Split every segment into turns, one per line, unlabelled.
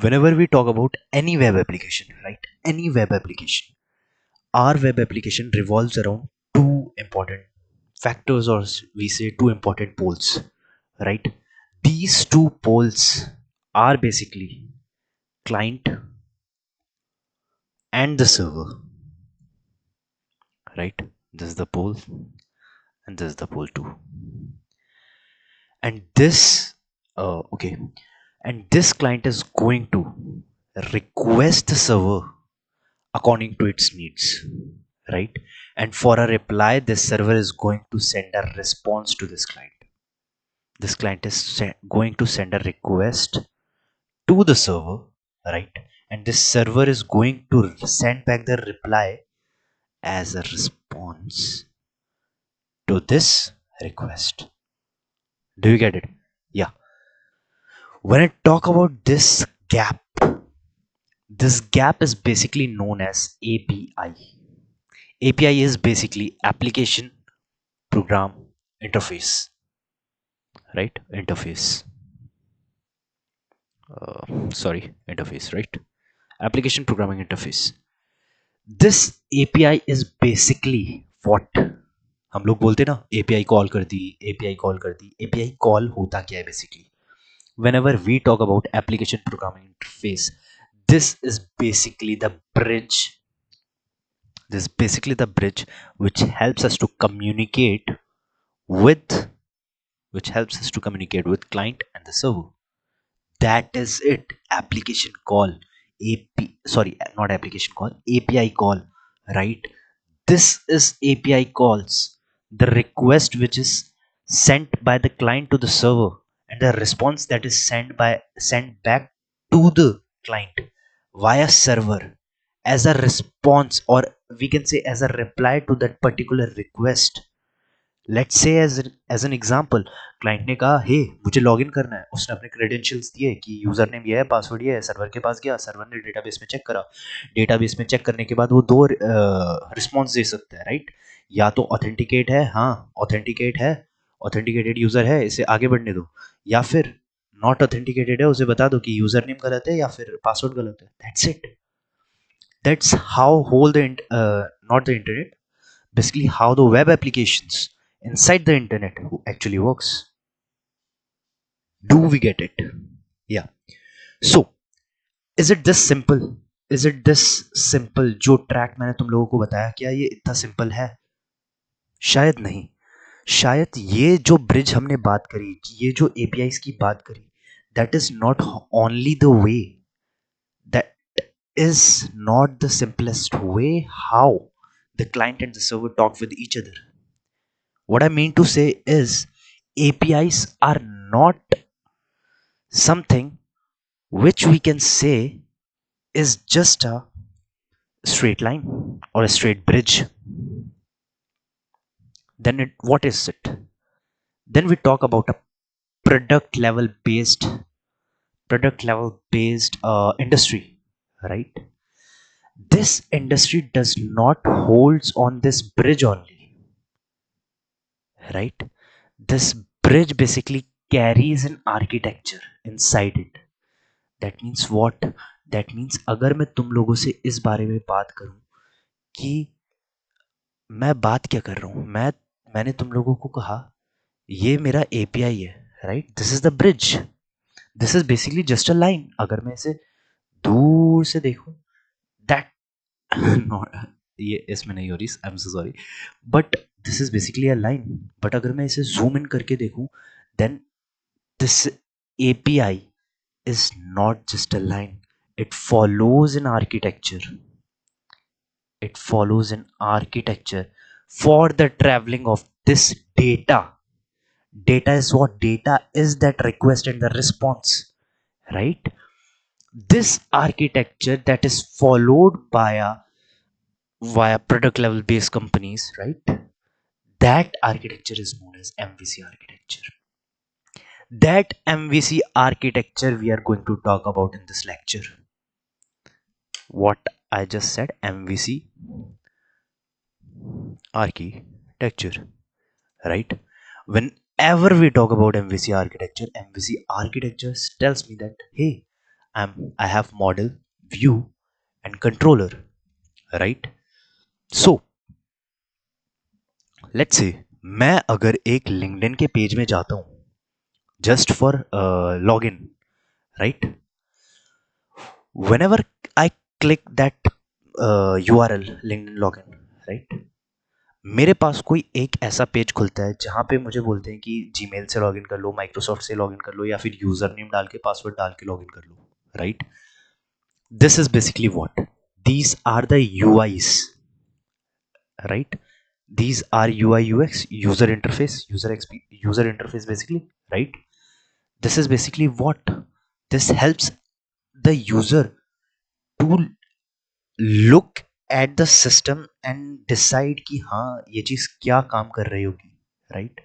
Whenever we talk about any web application, right, any web application, our web application revolves around two important factors, or we say two important poles, right? These two poles are basically client and the server, right? This is the pole and this is the pole 2, and this okay, and this client is going to request the server according to its needs, right? And for a reply, this server is going to send a response to this client. This client is going to send a request to the server, right? And this server is going to send back the reply as a response to this request. Do you get it? Yeah. When I talk about this gap is basically known as API. API is basically application program interface, right? Interface, right? Application programming interface. This API is basically what हम लोग बोलते ना, API call कर दी, API call कर दी. API call होता क्या है basically? Whenever we talk about application programming interface, this is basically the bridge. This is basically the bridge which helps us to communicate with client and the server. That is it. Application call, not application call, API call, right? This is API calls, the request which is sent by the client to the server, and the response that is sent back to the client via server as a response, or we can say as a reply to that particular request. Let's say as an example, client ने कहा हे मुझे login करना है, उसने अपने credentials दिए कि user name ये है, पासवर्ड ये है, सर्वर के पास गया, सर्वर ने डेटाबेस में चेक करा, डेटाबेस में चेक करने के बाद वो दो रिस्पॉन्स दे सकता है, राइट? या तो ऑथेंटिकेट है, हाँ ऑथेंटिकेट है, ऑथेंटिकेटेड यूजर है, इसे आगे बढ़ने दो, या फिर नॉट ऑथेंटिकेटेड है, उसे बता दो कि यूजर नेम गलत है या फिर पासवर्ड गलत है. That's it. That's how whole not the internet, basically how the web applications inside the internet actually works. Do we get it? Yeah. So is it this simple? Is it this simple? जो track मैंने तुम लोगों को बताया, क्या ये इतना simple है? शायद नहीं. शायद ये जो ब्रिज हमने बात करी, ये जो APIs की बात करी, that is not only the way, that is not the simplest way how the client and the server talk with each other. What I mean to say is APIs are not something which we can say is just a straight line or a straight bridge. Then what is it? Then we talk about a product level based industry, right? This industry does not holds on this bridge only, right? This bridge basically carries an architecture inside it. That means what? That means अगर मैं तुम लोगों से इस बारे में बात करूं कि मैं बात क्या कर रहा हूं, मैंने तुम लोगों को कहा ये मेरा API है, right? This is the bridge. This is basically just a line. अगर मैं इसे दूर से देखूं, दैट नॉट, ये इसमें नहीं हो रही, I am so sorry, but this is basically a line. But अगर मैं इसे जूम इन करके देखूं, then this API is not just a line. It follows an architecture. It follows an architecture for the traveling of this data. Data is what? Data is that request and the response, right? This architecture that is followed by via product level based companies, right? That architecture is known as MVC architecture. That MVC architecture we are going to talk about in this lecture. What I just said, MVC architecture, right? Whenever we talk about MVC architecture tells me that hey, I have model, view and controller, right? So let's say मैं अगर एक LinkedIn के page में जाता हूं just for log in, right? whenever I click that URL LinkedIn login, right, मेरे पास कोई एक ऐसा पेज खुलता है जहां पे मुझे बोलते हैं कि जीमेल से लॉगिन कर लो, माइक्रोसॉफ्ट से लॉगिन कर लो या फिर यूजर नेम डाल के पासवर्ड डाल के लॉगिन कर लो, right? This is basically what these are the UIs, right? These are UI UX, user interface, user interface basically, right? This is basically what this helps the user to look at the system and decide कि हाँ ये चीज क्या काम कर रही होगी, right?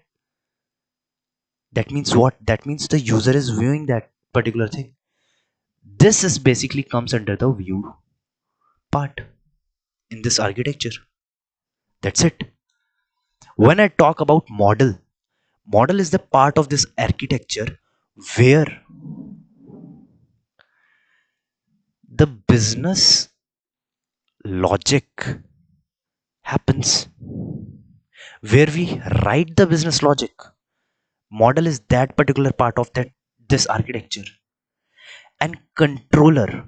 That means what? That means the user is viewing that particular thing. This is basically comes under the view part in this architecture. That's it. When I talk about model is the part of this architecture where the business logic happens, where we write the business logic. Model is that particular part of that this architecture. And controller,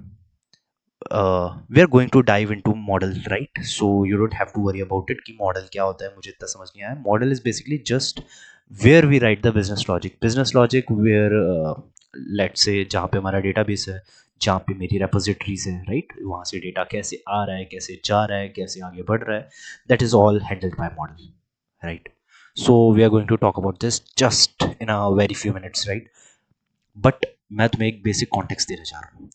we are going to dive into model, right? So you don't have to worry about it कि model क्या होता है, मुझे इतना समझ नहीं आया. Model is basically just where we write the business logic where let's say जहाँ पे हमारा database है, जहाँ पे मेरी repositories है, right? वहाँ से data कैसे आ रहा है, कैसे जा रहा है, कैसे आगे बढ़ रहा है, that is all handled by model, right? So we are going to talk about this just in a very few minutes, right? But मैं तुम्हें एक basic context देना चाह रहा हूँ.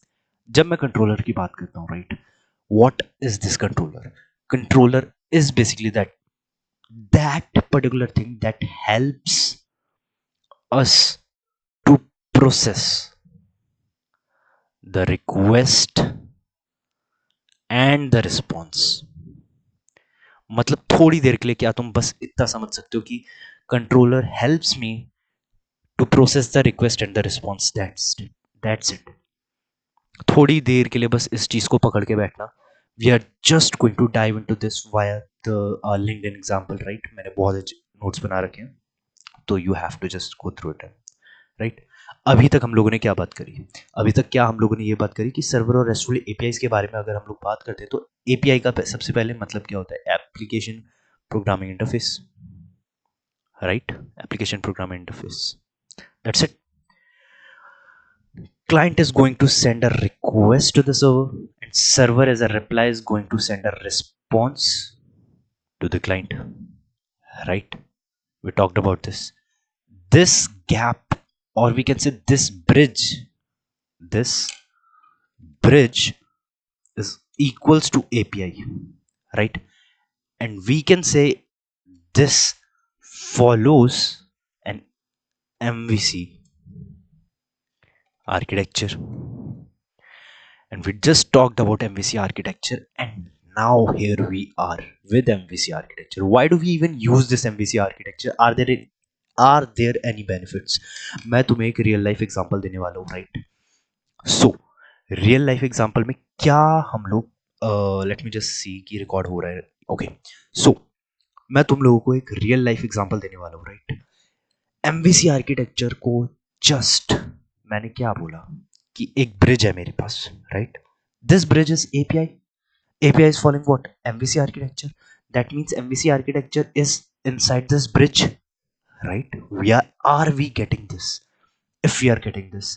जब मैं कंट्रोलर की बात करता हूँ, right, what is this controller? Controller is basically that particular thing that helps us to process the request and the response. मतलब थोड़ी देर के लिए क्या तुम बस इतना समझ सकते हो कि controller helps me to process the request and the response. That's it. थोड़ी देर के लिए बस इस चीज को पकड़ के बैठना. We are just going to dive into this via the LinkedIn example, right? मैंने बहुत अच्छे नोट्स बना रखे हैं, तो you have to just go through it, right? अभी तक हम लोगों ने क्या बात करी? अभी तक क्या हम लोगों ने ये बात करी कि सर्वर और रेस्टफुल एपीआई के बारे में अगर हम लोग बात करते हैं तो एपीआई का सबसे पहले मतलब क्या होता है? Application programming interface, right? Application programming interface, that's it. Client is going to send a request to the server and server as a reply is going to send a response to the client, right? We talked about this gap, or we can say this bridge is equals to API, right? And we can say this follows an MVC architecture. And we just talked about MVC architecture, and now here we are with MVC architecture. Why do we even use this MVC architecture? Are there any benefits? मैं तुम्हें एक real life example देने वाला हूँ, right? So real life example में क्या हम लोग लेट मी जस्ट सी कि रिकॉर्ड हो रहा है. ओके, सो मैं तुम लोगों को एक रियल लाइफ एग्जांपल देने वाला हूँ, राइट? MVC आर्किटेक्चर को जस्ट मैंने क्या बोला कि एक ब्रिज है मेरे पास, right? This bridge is API. API is following what? MVC architecture. That means MVC architecture is inside this bridge, right? Are we getting this? If we are getting this,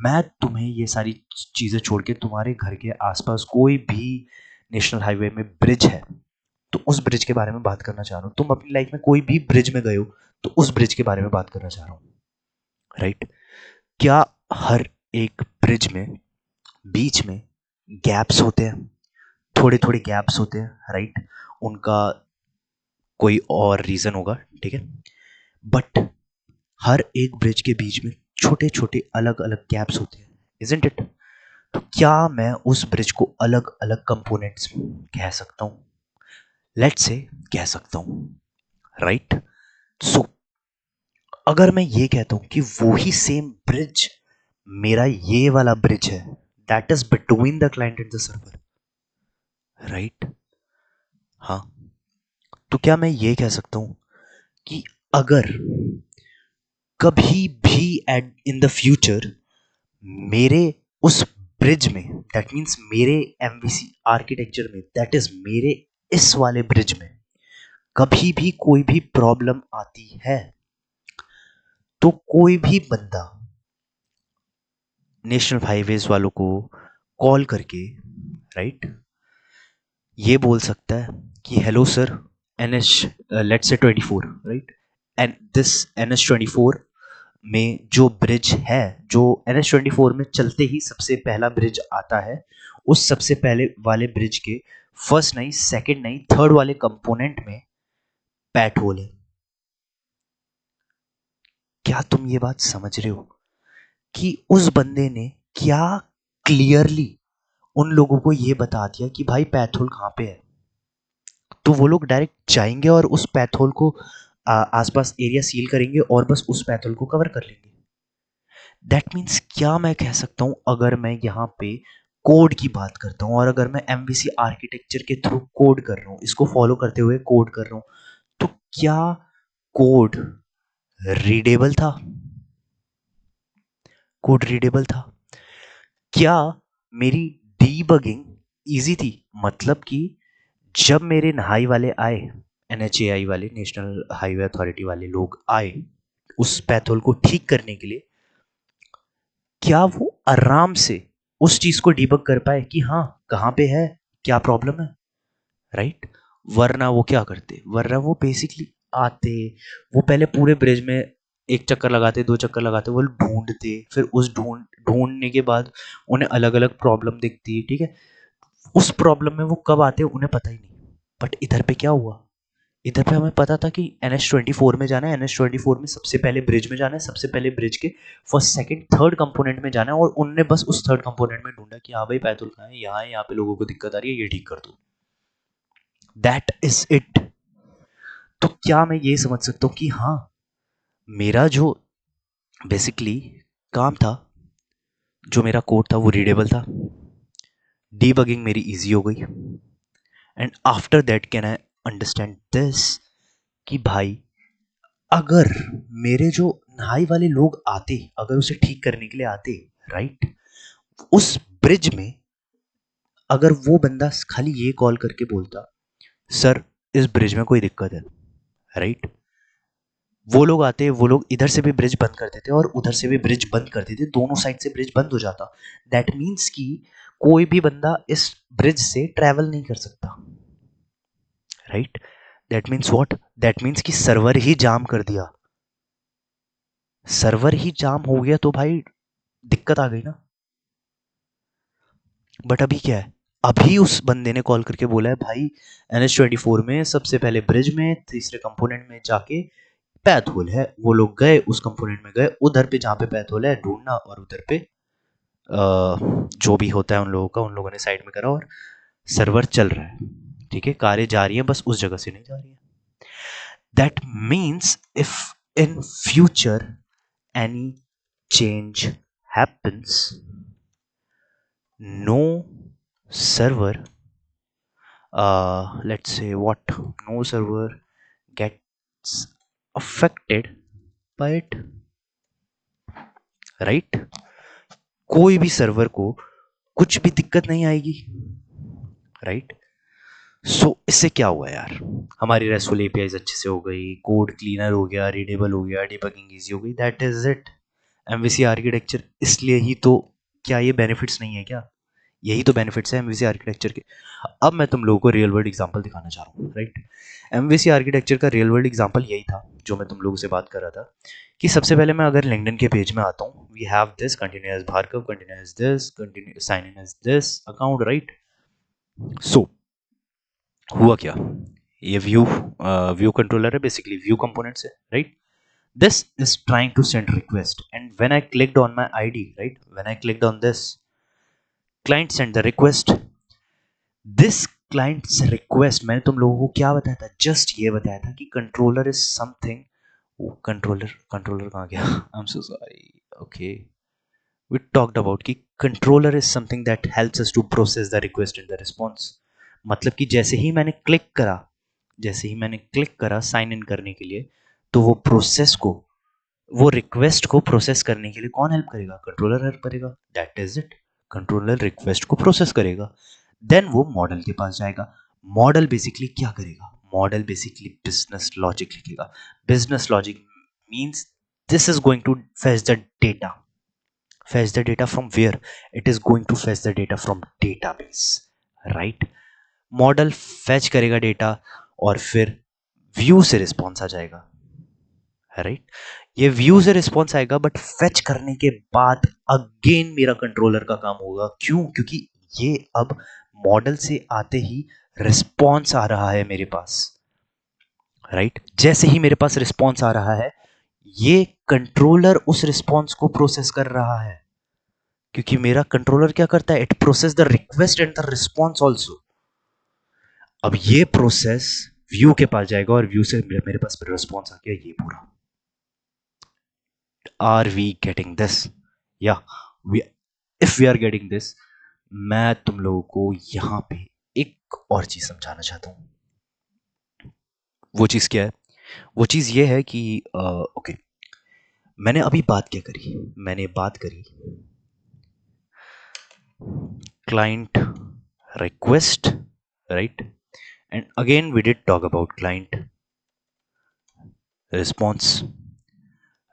मैं तुम्हें ये सारी चीजें छोड़ के तुम्हारे घर के आसपास कोई भी नेशनल हाईवे में ब्रिज है तो उस ब्रिज के बारे में बात करना चाह रहा हूँ. तुम अपनी लाइफ में कोई भी ब्रिज में गए हो तो उस ब्रिज के बारे में बात करना चाह रहा हूँ, राइट? क्या हर एक ब्रिज में बीच में गैप्स होते हैं? थोड़े थोड़े गैप्स होते हैं, राइट? उनका कोई और रीजन होगा, ठीक है? बट हर एक ब्रिज के बीच में छोटे छोटे अलग अलग गैप्स होते हैं, इजंट इट? तो क्या मैं उस ब्रिज को अलग अलग कंपोनेंट्स कह सकता हूं? लेट्स से कह सकता हूं, राइट? सो अगर मैं ये कहता हूं कि वो ही सेम ब्रिज मेरा ये वाला ब्रिज है, that is between the client and the server, right? हाँ, तो क्या मैं ये कह सकता हूं कि अगर कभी भी एट इन द फ्यूचर मेरे उस ब्रिज में, दैट मीन्स मेरे एमवीसी आर्किटेक्चर में, दैट इज मेरे इस वाले ब्रिज में कभी भी कोई भी प्रॉब्लम आती है, तो कोई भी बंदा नेशनल हाईवेज वालों को कॉल करके, राइट, ये बोल सकता है कि hello sir, NH let's say 24, right, and this NH24 में जो ब्रिज है, जो NH24 में चलते ही सबसे पहला ब्रिज आता है, उस सबसे पहले वाले ब्रिज के फर्स्ट नहीं, सेकंड नहीं, थर्ड वाले कंपोनेंट में पैट होल है। क्या तुम ये बात समझ रहे हो कि उस बंदे ने क्या क्लियरली उन लोगों को ये बता दिया कि भाई पैथ होल कहाँ पे है? तो वो लोग डायरेक्ट जाएंगे और उस पैथ होल को आसपास एरिया सील करेंगे और बस उस पैथ होल को कवर कर लेंगे। दैट मीन्स क्या मैं कह सकता हूं, अगर मैं यहाँ पे कोड की बात करता हूँ और अगर मैं एमवीसी आर्किटेक्चर के थ्रू कोड कर रहा हूँ, इसको फॉलो करते हुए कोड कर रहा हूँ, तो क्या कोड रीडेबल था? कोड रीडेबल था? क्या मेरी डीबगिंग इजी थी? मतलब कि जब मेरे नहाई वाले आए, NHAI वाले, नेशनल हाईवे अथॉरिटी वाले लोग आए उस पैथोल को ठीक करने के लिए, क्या वो आराम से उस चीज को डिबग कर पाए कि हाँ कहाँ पे है, क्या प्रॉब्लम है, राइट? वरना वो क्या करते, वरना वो बेसिकली आते, वो पहले पूरे ब्रिज में एक चक्कर लगाते, दो चक्कर लगाते, वो ढूंढते, फिर उस ढूंढने के बाद उन्हें अलग अलग प्रॉब्लम दिखती, ठीक है, उस प्रॉब्लम में वो कब आते उन्हें पता ही नहीं। बट इधर पे क्या हुआ, इधर पे हमें पता था कि NH24 में जाना है, NH24 में सबसे पहले ब्रिज में जाना है, सबसे पहले ब्रिज के फर्स्ट सेकंड थर्ड कंपोनेंट में जाना है, और उनने बस उस थर्ड कंपोनेंट में ढूंढा कि हाँ भाई पैथुल कहाँ है, यहाँ है, यहाँ पे लोगों को दिक्कत आ रही है, ये ठीक कर दो। That is it. तो क्या मैं ये समझ सकता हूँ कि हाँ, मेरा जो बेसिकली काम था, जो मेरा कोड था वो रीडेबल था, डीबगिंग मेरी इजी हो गई, and after that can I understand this कि भाई अगर मेरे जो नहाई वाले लोग आते, अगर उसे ठीक करने के लिए आते, राइट, उस ब्रिज में अगर वो बंदा खाली ये कॉल करके बोलता सर इस ब्रिज में कोई दिक्कत है, राइट, वो लोग आते, वो लोग इधर से भी ब्रिज बंद कर देते और उधर से भी ब्रिज बंद कर देते, दोनों साइड से ब्रिज बंद हो जाता। दैट मीन्स कि कोई भी बंदा इस ब्रिज से ट्रेवल नहीं कर सकता, right? That means what, that means कि सर्वर ही जाम कर दिया। सर्वर ही जाम हो गया तो भाई दिक्कत आ गई ना। बट अभी क्या है, अभी उस बंदे ने कॉल करके बोला है भाई NH24 में सबसे पहले ब्रिज में तीसरे कंपोनेंट में जाके पैथ होल है, वो लोग गए उस कंपोनेंट में, गए उधर पे जहाँ पे पैथ होल है ढूंढना, और उधर पे जो भी होता है उन लोगों का, उन लोगों ने साइड में करा और सर्वर चल रहा है, ठीक है, कारें जा रही हैं, बस उस जगह से नहीं जा रही है। That means if in future any change happens, no server, let's say what, no server gets affected by it, right? कोई भी सर्वर को कुछ भी दिक्कत नहीं आएगी, राइट? सो इससे क्या हुआ यार, हमारी रेस्टफुल एपीआईज अच्छे से हो गई, कोड क्लीनर हो गया, रीडेबल हो गया, डिबगिंग इजी हो गई, that is it. MVC architecture इसलिए ही तो, क्या ये बेनिफिट्स नहीं है क्या? यही तो बेनिफिट्स है एमवीसी आर्किटेक्चर के। अब मैं तुम लोगों को रियल वर्ल्ड एग्जांपल दिखाना चाह रहा हूँ, राइट? एमवीसी आर्किटेक्चर का रियल वर्ल्ड एग्जांपल यही था जो मैं तुम लोगों से बात कर रहा था, कि सबसे पहले मैं अगर लिंक्डइन के पेज में आता हूँ, we have this continue as Bhargav, continue as this, continue sign in as this account, right? So हुआ क्या, ये व्यू कंट्रोलर है, बेसिकली व्यू कंपोनेंट्स है, right? This is trying to send request, and when I clicked on my ID, right, when I clicked on this, client sent the request. This client's request, मैंने तुम लोगों को क्या बताया था, just ये बताया था कि controller is something, controller controller कहाँ गया? आई am so sorry, okay, we talked about कि controller is something that helps us to process the request and the response. मतलब कि जैसे ही मैंने क्लिक करा साइन इन करने के लिए, तो वो रिक्वेस्ट को प्रोसेस करने के लिए कौन हेल्प करेगा? कंट्रोलर हेल्प करेगा. That is it. Controller request को प्रोसेस करेगा, देन वो मॉडल के पास जाएगा. मॉडल बेसिकली क्या करेगा? मॉडल बेसिकली बिजनेस लॉजिक लिखेगा. Business logic means this is going to fetch the data. Fetch the data from where? It is going to fetch the data from database, right? Model fetch करेगा data और फिर view से response आ जाएगा, right? ये view से response आएगा, but fetch करने के बाद अगेन मेरा कंट्रोलर का काम होगा. क्यों? क्योंकि ये अब मॉडल से आते ही रिस्पॉन्स आ रहा है मेरे पास, राइट? जैसे ही मेरे पास रिस्पॉन्स आ रहा है, ये कंट्रोलर उस रिस्पॉन्स को प्रोसेस कर रहा है. क्योंकि मेरा कंट्रोलर क्या करता है? It process the request and the response also. अब ये प्रोसेस व्यू के पास जाएगा और व्यू से मेरे पास रिस्पॉन्स आ गया, ये पूरा. Are we getting this? Yeah, we if we are getting this, मैं तुम लोगों को यहाँ पे एक और चीज समझाना चाहता हूँ. वो चीज क्या है? वो चीज ये है कि ओके, मैंने अभी बात क्या करी? मैंने बात करी client request, right? And again we did talk about client response,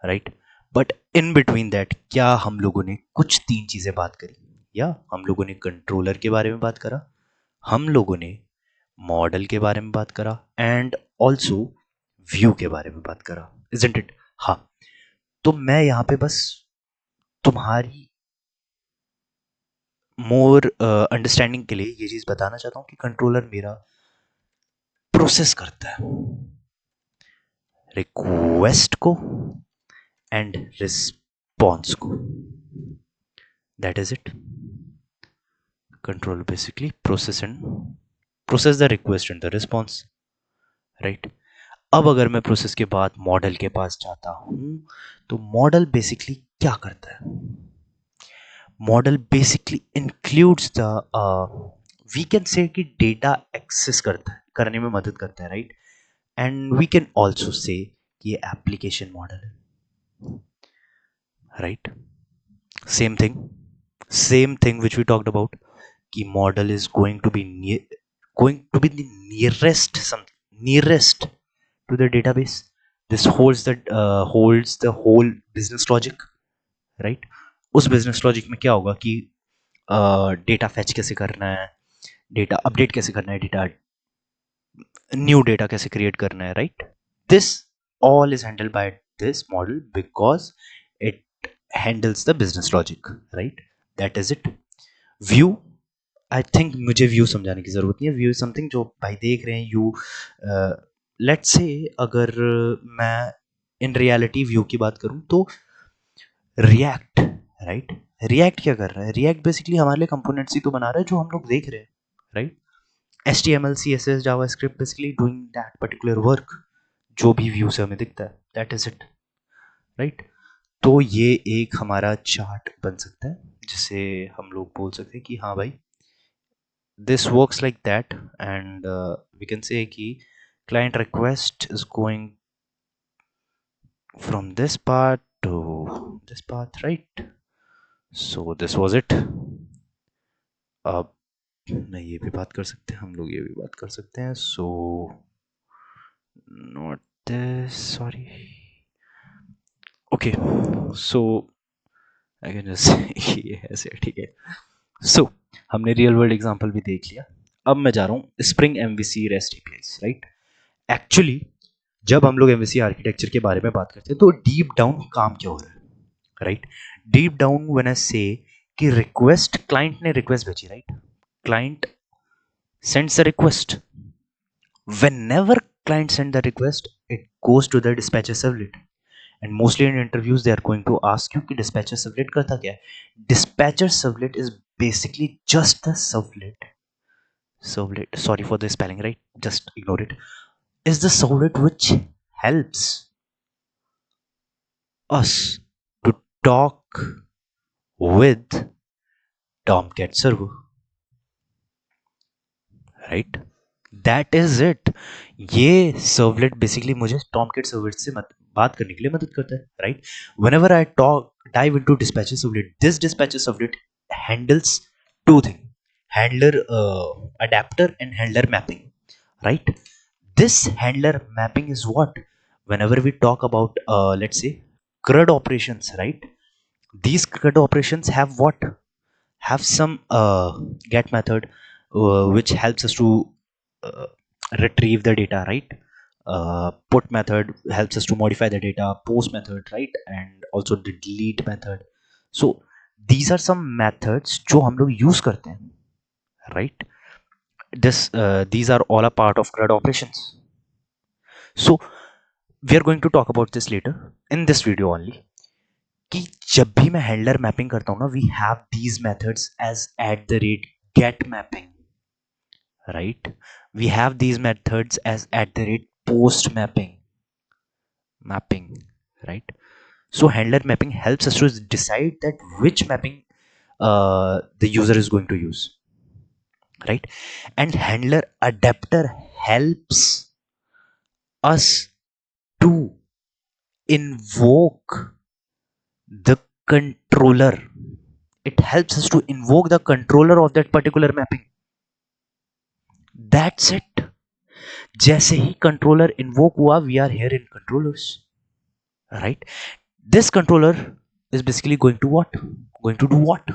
right? But in between that क्या हम लोगों ने कुछ 3 चीजें बात करी. या हम लोगों ने कंट्रोलर के बारे में बात करा, हम लोगों ने मॉडल के बारे में बात करा, एंड ऑल्सो व्यू के बारे में बात करा, इजंट इट? हाँ. तो मैं यहाँ पे बस तुम्हारी मोर अंडरस्टैंडिंग के लिए ये चीज बताना चाहता हूँ कि कंट्रोलर मेरा प्रोसेस करता है रिक्वेस्ट को एंड रिस्पॉन्स को. That is it. Control basically process the request and the response, right? अब अगर मैं प्रोसेस के बाद मॉडल के पास जाता हूं, तो मॉडल बेसिकली क्या करता है? Model basically includes the we can say कि डेटा एक्सेस करने में मदद करता है, right? And we can also say कि ये एप्लीकेशन मॉडल है, right? Same thing which we talked about कि model is going to be the nearest to the database. This holds the whole business logic, right? उस business logic में क्या होगा कि data fetch कैसे करना है, डेटा अपडेट कैसे करना है, डेटा न्यू डेटा कैसे क्रिएट करना है, right? This all is handled by this model because it handles the business logic, right? That is it. View, I think मुझे व्यू समझाने की ज़रूरत नहीं है. व्यू समथिंग जो भाई देख रहे हैं. यू लेट्स से अगर मैं इन रियलिटी व्यू की बात करूं तो रिएक्ट, राइट? रिएक्ट क्या कर रहा है? रिएक्ट बेसिकली हमारे लिए कंपोनेंट्स ही तो बना रहा है जो हम लोग देख रहे हैं, right? HTML CSS JavaScript basically doing that particular work जो भी व्यू से हमें दिखता है. That is it, right? तो ये एक हमारा चार्ट बन सकता है जिसे हम लोग बोल सकते हैं कि हाँ भाई, this works like that. And we can say कि client request is going from this part to this path, right? So this was it. अब मैं ये भी बात कर सकते हैं, हम लोग ये भी बात कर सकते हैं. So not this, sorry. Okay, so I can just say ये ऐसे, ठीक है. So हमने रियल वर्ल्ड एग्जांपल भी देख लिया. अब मैं जा रहा हूँ spring MVC rest APIs, right? Actually जब हम लोग MVC आर्किटेक्चर के बारे में बात करते हैं तो डीप डाउन काम क्या हो रहा है, right? Deep down when I से कि रिक्वेस्ट, क्लाइंट ने रिक्वेस्ट भेजी, right? Client sends the request. whenever client send the request, it goes to the dispatcher servlet. And mostly in interviews they are going to ask you कि dispatcher servlet करता क्या है? Dispatcher servlet is basically just the servlet, sorry for the spelling, right? Just ignore it. Is the servlet which helps us to talk with Tomcat Servo, right? That is it. ये servlet basically मुझे Tomcat servlet से बात करने के लिए मदद करता है, right? Whenever I talk dive into dispatcher servlet, this dispatcher servlet handles two things: handler adapter and handler mapping, right? This handler mapping is what, whenever we talk about let's say CRUD operations, right? These CRUD operations have what, have some get method which helps us to uh, retrieve the data, right? Put method helps us to modify the data, post method, right? And also the delete method. So these are some methods जो हम लोग use करते हैं, right? These are all a part of CRUD operations. So we are going to talk about this later in this video only, कि जब भी मैं handler mapping करता हूं ना, we have these methods as at the rate get mapping, right? We have these methods as at the rate post mapping, right? So handler mapping helps us to decide that which mapping the user is going to use, right? And handler adapter helps us to invoke the controller. It helps us to invoke the controller of that particular mapping. That's it. जैसे ही controller invoke हुआ, we are here in controllers, right? This controller is basically going to what, going to do what?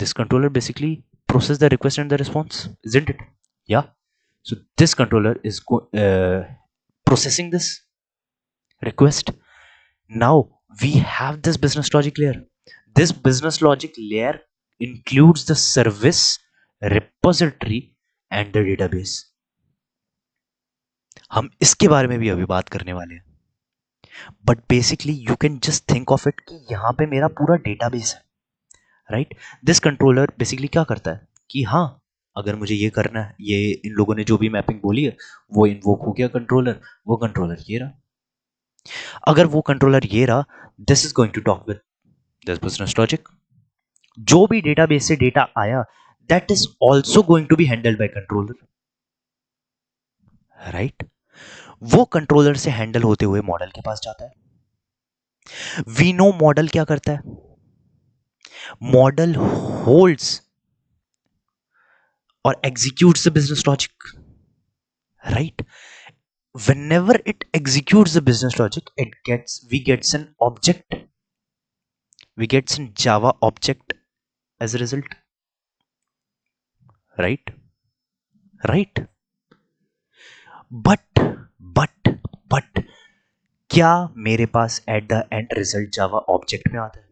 This controller basically process the request and the response, isn't it? Yeah. So this controller is processing this request. Now we have this business logic layer. This business logic layer includes the service, repository and the database. हम इसके बारे में भी अभी बात करने वाले हैं. But basically you can just think of it कि यहाँ पे मेरा पूरा डेटाबेस है, राइट? दिस कंट्रोलर बेसिकली क्या करता है कि हाँ, अगर मुझे ये करना है, ये इन लोगों ने जो भी मैपिंग बोली है वो इन्वोक हो गया कंट्रोलर, वो कंट्रोलर ये रहा. अगर वो कंट्रोलर ये रहा, this is going to talk with this business logic. जो भी डेटाबेस से डेटा आया, that is also going to be handled by controller, right? वो कंट्रोलर से हैंडल होते हुए मॉडल के पास जाता है. वी नो मॉडल क्या करता है. Model holds or executes the business logic, right? Whenever it executes the business logic, we gets an object, we gets an Java object as a result, right? Right? but क्या मेरे पास at the end result Java object में आता है?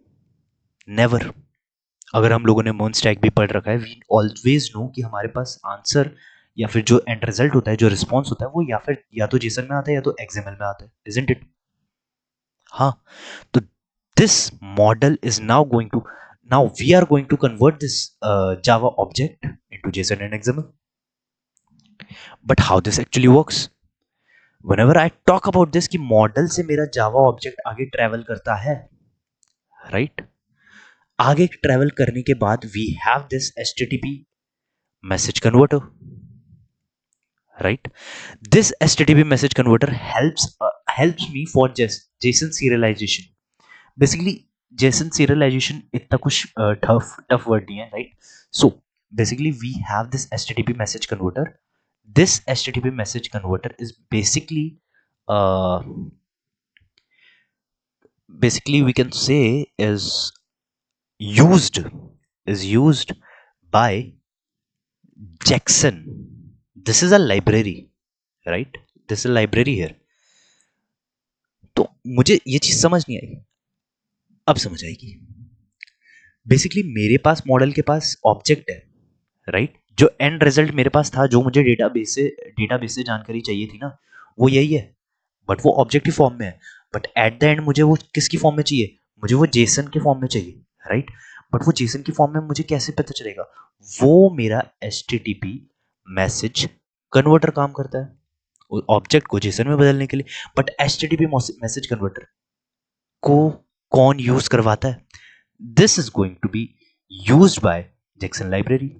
Never. अगर हम लोगों ने मोन स्टैक भी पढ़ रखा है, वी ऑलवेज नो कि हमारे पास आंसर या फिर जो एंड रिजल्ट होता है, जो रिस्पॉन्स होता है, वो या तो जेसन में आता है या तो एक्सएमएल में आता है, इजंट इट? हाँ. तो this model is now we are going to convert this Java object into JSON and XML. But how this actually works? Whenever I talk about this कि मॉडल से मेरा Java object आगे travel करता है, right? आगे travel करने के बाद we have this HTTP message converter, right? This HTTP message converter helps me for JSON serialization. Basically JSON serialization इतना कुछ tough word नहीं है, right? So basically we have this HTTP message converter. This HTTP message converter is basically we can say is used by Jackson. This is a library, right? This is a library here. तो मुझे ये चीज समझ नहीं आई, अब समझ आएगी. Basically मेरे पास मॉडल के पास ऑब्जेक्ट है, राइट? जो एंड रिजल्ट मेरे पास था, जो मुझे डेटाबेस से जानकारी चाहिए थी ना, वो यही है, बट वो ऑब्जेक्टिव फॉर्म में है. बट एट द एंड मुझे वो किसकी फॉर्म में चाहिए? मुझे वो जेसन के फॉर्म में चाहिए, राइट? बट वो जेसन की फॉर्म में मुझे कैसे पता चलेगा? वो मेरा HTTP मैसेज कन्वर्टर काम करता है ऑब्जेक्ट को जेसन में बदलने के लिए. बट HTTP मैसेज कन्वर्टर को कौन यूज करवाता है? this is going to be used by Jackson library.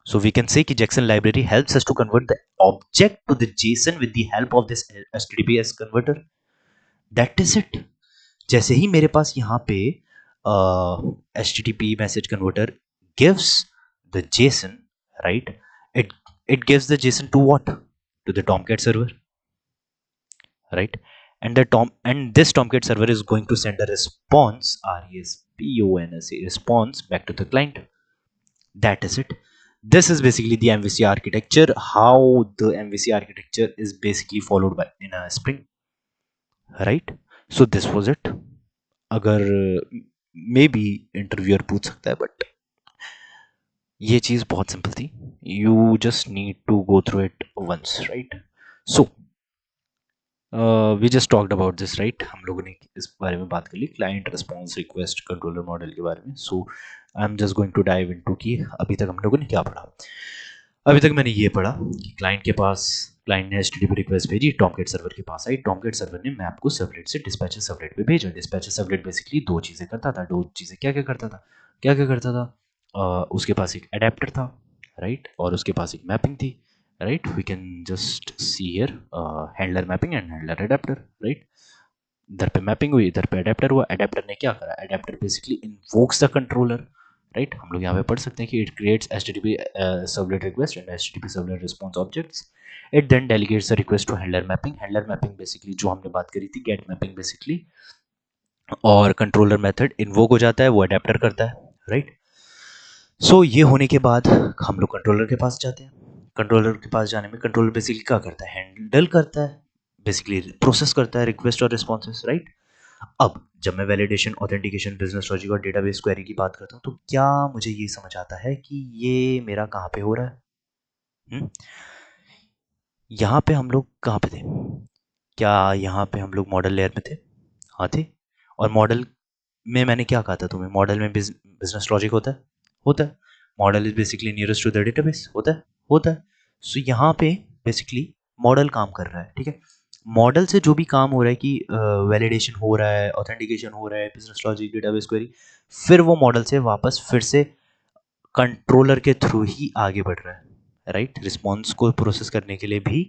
So we can say कि Jackson library helps us to convert the object to the JSON with the help of this HTTPS converter. That is it. जैसे ही मेरे पास यहाँ पे HTTP message converter gives the JSON, right? It gives the JSON to what? To the Tomcat server, right? And this Tomcat server is going to send a response, response back to the client. That is it. This is basically the MVC architecture, how the MVC architecture is basically followed by in a Spring, right? So this was it. अगर may be interviewer पूछ सकता है, but ये चीज़ बहुत simple थी. You just need to go through it once, right? So we just talked about this, right? हम लोगों ने इस बारे में बात कर ली, client response request controller model के बारे में. So I am just going to dive into कि अभी तक हम लोगों ने क्या पढ़ा. अभी तक मैंने ये पढ़ा कि क्लाइंट ने HTTP रिक्वेस्ट भेजी, टॉमकेट सर्वर के पास आई, टॉमकेट सर्वर ने मैप को सर्वलेट से डिस्पैचर सर्वलेट पे भेजा. डिस्पैचर सर्वलेट बेसिकली दो चीज़ें करता था. क्या क्या करता था? उसके पास एक अडेप्टर था, राइट? और उसके पास एक मैपिंग थी, right? We can just see here handler mapping and handler adapter, right? इधर पे मैपिंग हुई, इधर पे अडेप्टर हुआ. अडेप्टर ने क्या करा? Adapter basically invokes the controller, right? हम लोग यहाँ पे पढ़ सकते हैं कि it creates HTTP servlet request and HTTP servlet response objects. It then delegates the request to handler mapping. Handler mapping basically जो हमने बात करी थी, गेट मैपिंग बेसिकली, और कंट्रोलर मेथड इन्वोक हो जाता है, वो अडेप्टर करता है, राइट? सो ये होने के बाद हम लोग कंट्रोलर के पास जाते हैं. कंट्रोलर के पास जाने में कंट्रोलर बेसिकली क्या करता है? हैंडल करता है, बेसिकली प्रोसेस करता है रिक्वेस्ट और रिस्पॉन्सेस, राइट? अब जब मैं वैलिडेशन, ऑथेंटिकेशन, बिजनेस लॉजिक और डेटाबेस क्वेरी की बात करता हूँ, तो क्या मुझे ये समझ आता है कि ये मेरा कहाँ पे हो रहा है? यहाँ पे हम लोग कहाँ पे थे? क्या यहाँ पे हम लोग मॉडल लेयर में थे? हाँ थे. और मॉडल में मैंने क्या कहा था तुम्हें? मॉडल में बिजनेस लॉजिक होता है. Model is basically nearest to the database, होता है. सो यहाँ पे बेसिकली मॉडल काम कर रहा है, ठीक है? मॉडल से जो भी काम हो रहा है कि वैलिडेशन हो रहा है, ऑथेंटिकेशन हो रहा है, बिजनेस लॉजिक, डेटाबेस क्वेरी, फिर वो मॉडल से वापस फिर से कंट्रोलर के थ्रू ही आगे बढ़ रहा है, राइट? रिस्पॉन्स को प्रोसेस करने के लिए भी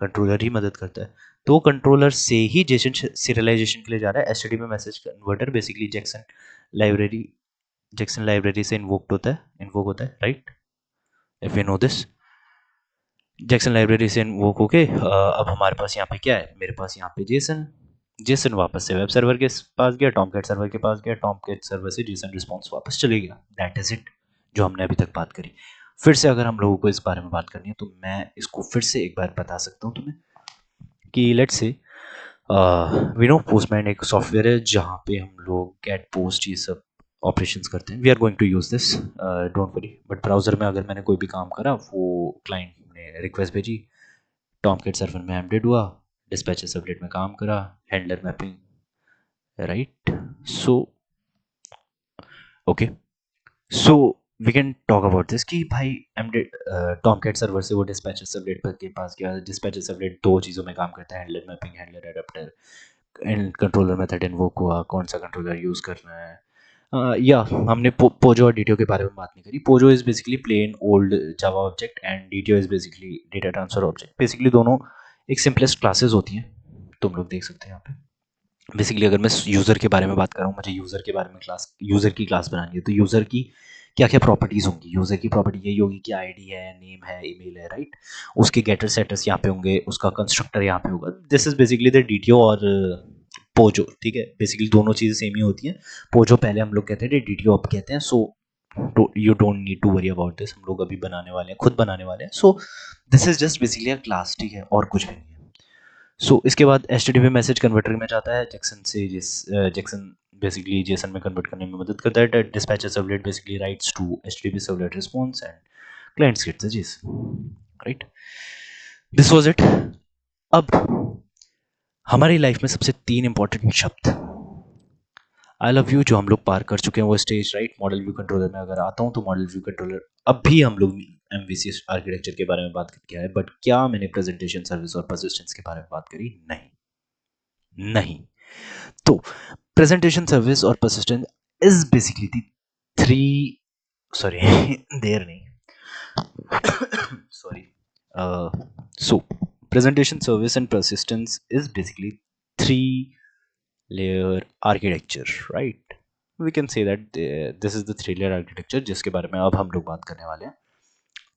कंट्रोलर ही मदद करता है. तो कंट्रोलर से ही जेसन सीरियलाइजेशन के लिए जा रहा है. HTTP message converter basically Jackson library से इन्वोक होता है, right? If you know this, Jackson library से इन्वोक होके अब हमारे पास यहाँ पे क्या है? मेरे पास यहाँ पे जेसन वापस से वेब सर्वर के पास गया, टॉमकेट सर्वर के पास गया, टॉमकेट सर्वर से जेसन रिस्पॉन्स वापस चले गया. दैट इज इट जो हमने अभी तक बात करी. फिर से अगर हम लोगों को इस बारे में बात करनी है तो मैं इसको फिर से एक बार बता सकता हूँ तुम्हें कि let's say we know Postman एक सॉफ्टवेयर है जहाँ पे हम लोग गेट पोस्ट ये सब ऑपरेशंस करते हैं. We are going to use this, don't worry. But browser में अगर मैंने कोई भी काम करा, वो क्लाइंट ने रिक्वेस्ट भेजी, टॉमकेट सर्वर में एम्बेडेड हुआ, डिस्पैचर सर्वलेट में काम करा, handler mapping, right? So okay, so we can talk about this कि भाई टॉमकेट सर्वर से वो डिस्पैचर सर्वलेट के पास गया. डिस्पैचर सर्वलेट दो चीज़ों में काम करता है, handler mapping, handler adapter, and controller method invoke हुआ, कौन सा कंट्रोलर यूज़ करना है. या हमने पोजो और डीटीओ के बारे में बात नहीं करी. POJO is basically plain old Java object and DTO is basically data transfer object. Basically दोनों एक सिंपलेस्ट क्लासेस होती हैं, तुम लोग देख सकते हैं यहाँ पे. बेसिकली अगर मैं यूज़र के बारे में बात कर रहा हूँ, मुझे यूज़र के बारे में यूज़र की क्लास बनानी है, तो यूज़र की क्या क्या प्रॉपर्टीज़ होंगी? यूज़र की प्रॉपर्टी यही होगी कि आईडी है, नेम है, ईमेल है, राइट? उसके गेटर सेटर्स यहाँ पे होंगे, उसका कंस्ट्रक्टर यहाँ पे होगा. This is basically the DTO और पोजो, ठीक है? बेसिकली दोनों चीज़ें सेम ही होती हैं. पोजो पहले हम लोग कहते थे, डीटीओ अब कहते हैं. So you don't need to worry about this. हम लोग अभी बनाने वाले हैं, खुद बनाने वाले हैं. सो this is just basically a class, ठीक है? और कुछ भी नहीं है. सो इसके बाद HTTP मैसेज कन्वर्टर में जाता है. जैक्सन बेसिकली जेसन में कन्वर्ट करने में मदद करता है. Dispatcher servlet basically writes to HTTP servlet response and clients gets the JSON, right? This was it. अब हमारी लाइफ में सबसे 3 इंपॉर्टेंट शब्द, आई लव यू, जो हम लोग पार कर चुके हैं वो stage, right? Model view controller में अगर आता हूँ तो मॉडल व्यू कंट्रोलर, अब भी हम लोग MVC आर्किटेक्चर के बारे में बात करके आए. बट क्या मैंने प्रेजेंटेशन सर्विस और परसिस्टेंस के बारे में बात करी? नहीं. तो प्रेजेंटेशन सर्विस और persistence is basically the three, sorry, there नहीं, sorry. So presentation, service and persistence is basically three layer architecture, right? We can say that this is the three layer architecture जिसके बारे में अब हम लोग बात करने वाले हैं,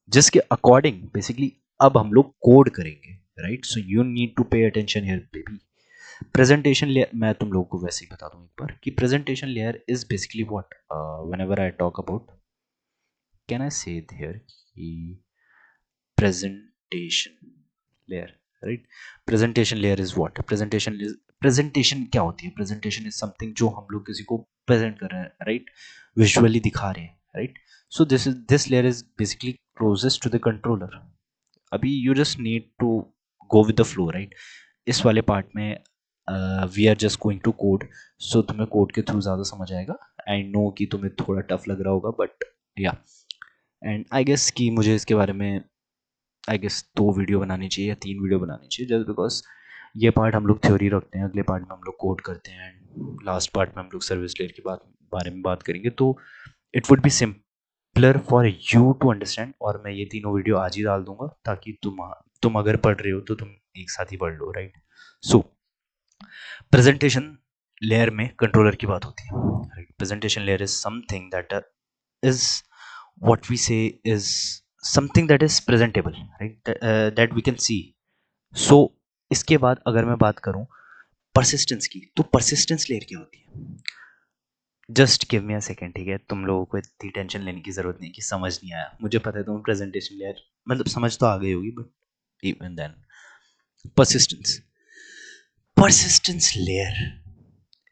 जिसके अकॉर्डिंग बेसिकली अब हम लोग कोड करेंगे, right? So you need to pay attention here baby. Presentation layer, मैं तुम लोगों को वैसे ही बता दूं एक बार कि presentation layer is basically what, whenever I talk about, can I से हियर कि presentation layer, right? Presentation layer is what? Presentation क्या होती है? Presentation is something जो हम लोग किसी को present कर रहे हैं, right? Visually दिखा रहे हैं, right? So this layer is basically closest to the controller. अभी you just need to go with the flow, right? इस वाले पार्ट में we are just going to code, so तुम्हें कोड के थ्रू ज़्यादा समझ आएगा. आई नो कि तुम्हें थोड़ा टफ लग रहा होगा, बट या, एंड आई गेस कि मुझे इसके बारे में आई गेस 2 वीडियो बनानी चाहिए या 3 वीडियो बनानी चाहिए, जस्ट बिकॉज ये पार्ट हम लोग थ्योरी रखते हैं, अगले पार्ट में हम लोग कोड करते हैं, एंड लास्ट पार्ट में हम लोग सर्विस लेयर की बारे में बात करेंगे. तो it would be simpler for you to understand, और मैं ये तीनों वीडियो आज ही डाल दूंगा ताकि तुम अगर पढ़ रहे हो तो तुम एक साथ ही पढ़ लो, राइट? सो प्रेजेंटेशन लेयर में कंट्रोलर की बात होती है, right? Presentation layer is something that is what we say is something that is presentable, right? That we can see. So इसके बाद अगर मैं बात करूं persistence की, तो persistence लेयर क्या होती है? Just give me a second, ठीक है? तुम लोगों को इतनी टेंशन लेने की जरूरत नहीं कि समझ नहीं आया, मुझे पता है तुम प्रेजेंटेशन लेयर मतलब समझ तो आ गई होगी, but even then persistence layer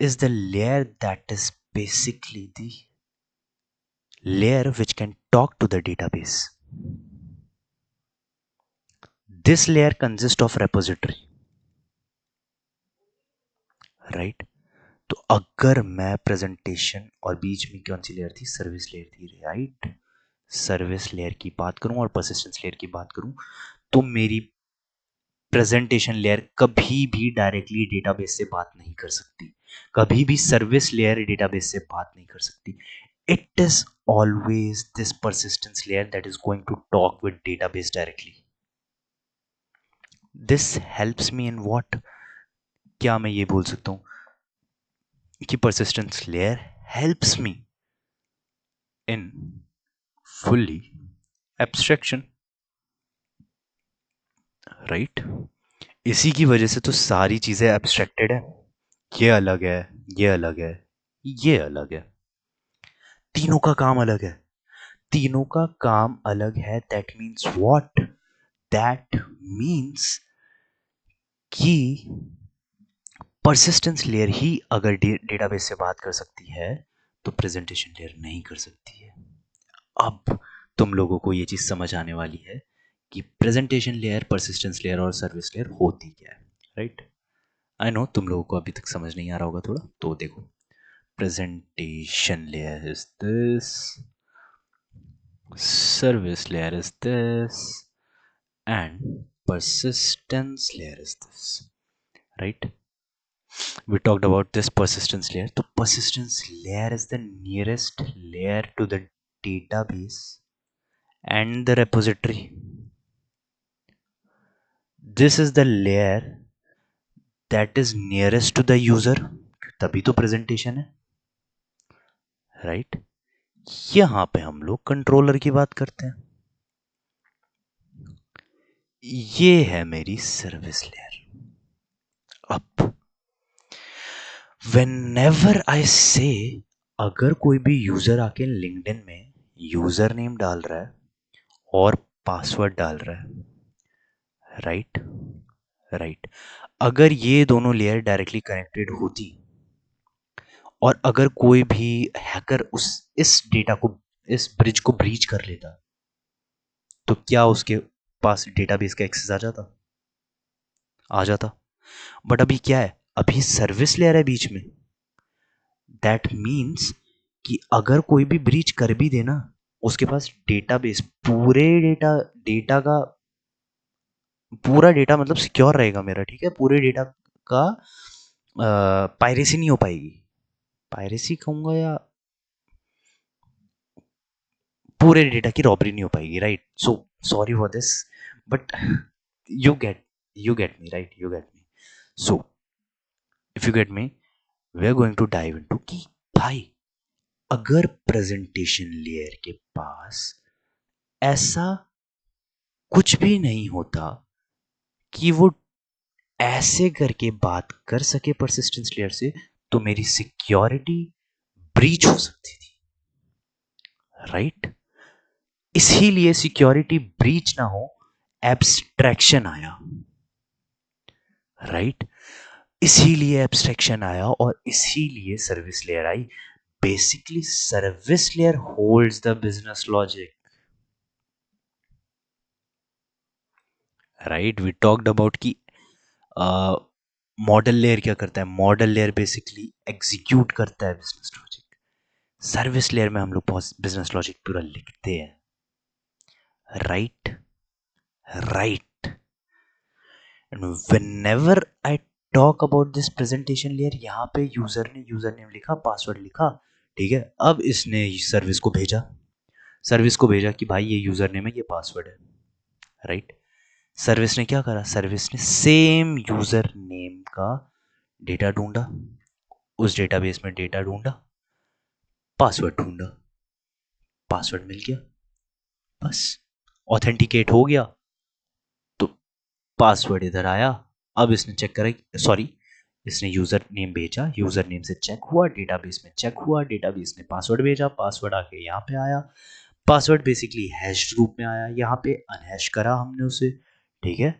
is the layer that is basically the layer which can talk to the database. This layer consists of repository, right? तो अगर मैं प्रेजेंटेशन और बीच में कौन सी लेयर थी? सर्विस लेयर थी, राइट? सर्विस लेयर की बात करूं और परसिस्टेंस लेयर की बात करूं, तो मेरी प्रेजेंटेशन लेयर कभी भी डायरेक्टली डेटाबेस से बात नहीं कर सकती, कभी भी सर्विस लेयर डेटाबेस से बात नहीं कर सकती. It is always this persistence layer that is going to talk with database directly. This helps me in what? क्या मैं ये बोल सकता हूं कि persistence layer helps me in fully abstraction, right? इसी की वजह से तो सारी चीजें abstracted है. ये अलग है, ये अलग है, ये अलग है, तीनों का काम अलग है, तीनों का काम अलग है. That means what? That means कि परसिस्टेंस लेयर ही अगर डेटाबेस से बात कर सकती है तो प्रेजेंटेशन लेयर नहीं कर सकती है. अब तुम लोगों को ये चीज समझ आने वाली है कि प्रेजेंटेशन लेयर, परसिस्टेंस लेयर और सर्विस लेयर होती क्या है, राइट? आई नो तुम लोगों को अभी तक समझ नहीं आ रहा होगा थोड़ा, तो देखो, presentation layer is this, service layer is this, and persistence layer is this, right? We talked about this persistence layer. The persistence layer is the nearest layer to the database and the repository. This is the layer that is nearest to the user, तभी तो presentation है, right? यहां पे हम लोग controller की बात करते हैं. ये है मेरी सर्विस लेयर. अब व्हेनेवर आई से, अगर कोई भी यूजर आके लिंक्डइन में यूजर नेम डाल रहा है और पासवर्ड डाल रहा है, राइट, राइट, अगर ये दोनों लेयर डायरेक्टली कनेक्टेड होती और अगर कोई भी हैकर इस डेटा को, इस ब्रिज को ब्रीच कर लेता, तो क्या उसके पास डेटाबेस का एक्सेस आ जाता? आ जाता. बट अभी क्या है? अभी सर्विस लेयर है बीच में. दैट मीन्स कि अगर कोई भी ब्रीच कर भी देना, उसके पास डेटाबेस, पूरे डेटा का पूरा डेटा मतलब सिक्योर रहेगा मेरा, ठीक है? पूरे डेटा का पायरेसी नहीं हो पाएगी. पायरेसी कहूंगा या पूरे डेटा की रॉबरी नहीं हो पाएगी, right? So sorry for this, but you get you get me, right? You get me. So if you get me, we are going to dive into कि भाई अगर प्रेजेंटेशन लेयर के पास ऐसा कुछ भी नहीं होता कि वो ऐसे करके बात कर सके परसिस्टेंस लेयर से, तो मेरी सिक्योरिटी ब्रीच हो सकती थी, राइट? इसीलिए सिक्योरिटी ब्रीच ना हो, एब्स्ट्रैक्शन आया, राइट? इसीलिए एब्स्ट्रैक्शन आया और इसीलिए सर्विस लेयर आई. Basically service layer holds the business logic, right? We talked about कि मॉडल लेयर क्या करता है. मॉडल लेयर बेसिकली एग्जीक्यूट करता है बिजनेस लॉजिक. सर्विस लेयर में हम लोग बिजनेस लॉजिक पूरा लिखते हैं, right? Right. And whenever I talk about this presentation layer, यहाँ पे यूजर ने यूजर नेम लिखा, पासवर्ड लिखा, ठीक है? अब इसने सर्विस को भेजा, सर्विस को भेजा कि भाई ये यूजर नेम है, ये पासवर्ड है, राइट? सर्विस ने क्या करा, सर्विस ने सेम यूजर नेम का डेटा ढूंढा, उस डेटाबेस में डेटा ढूंढा, पासवर्ड ढूंढा, पासवर्ड मिल गया, बस ऑथेंटिकेट हो गया. तो पासवर्ड इधर आया, अब इसने चेक करा, सॉरी, इसने यूजर नेम भेजा, यूजर नेम से चेक हुआ, डेटाबेस में चेक हुआ, डेटाबेस ने पासवर्ड भेजा, पासवर्ड आके यहाँ पे आया, पासवर्ड बेसिकली हैश रूप में आया, यहाँ पे अनहैश करा हमने उसे, ठीक है?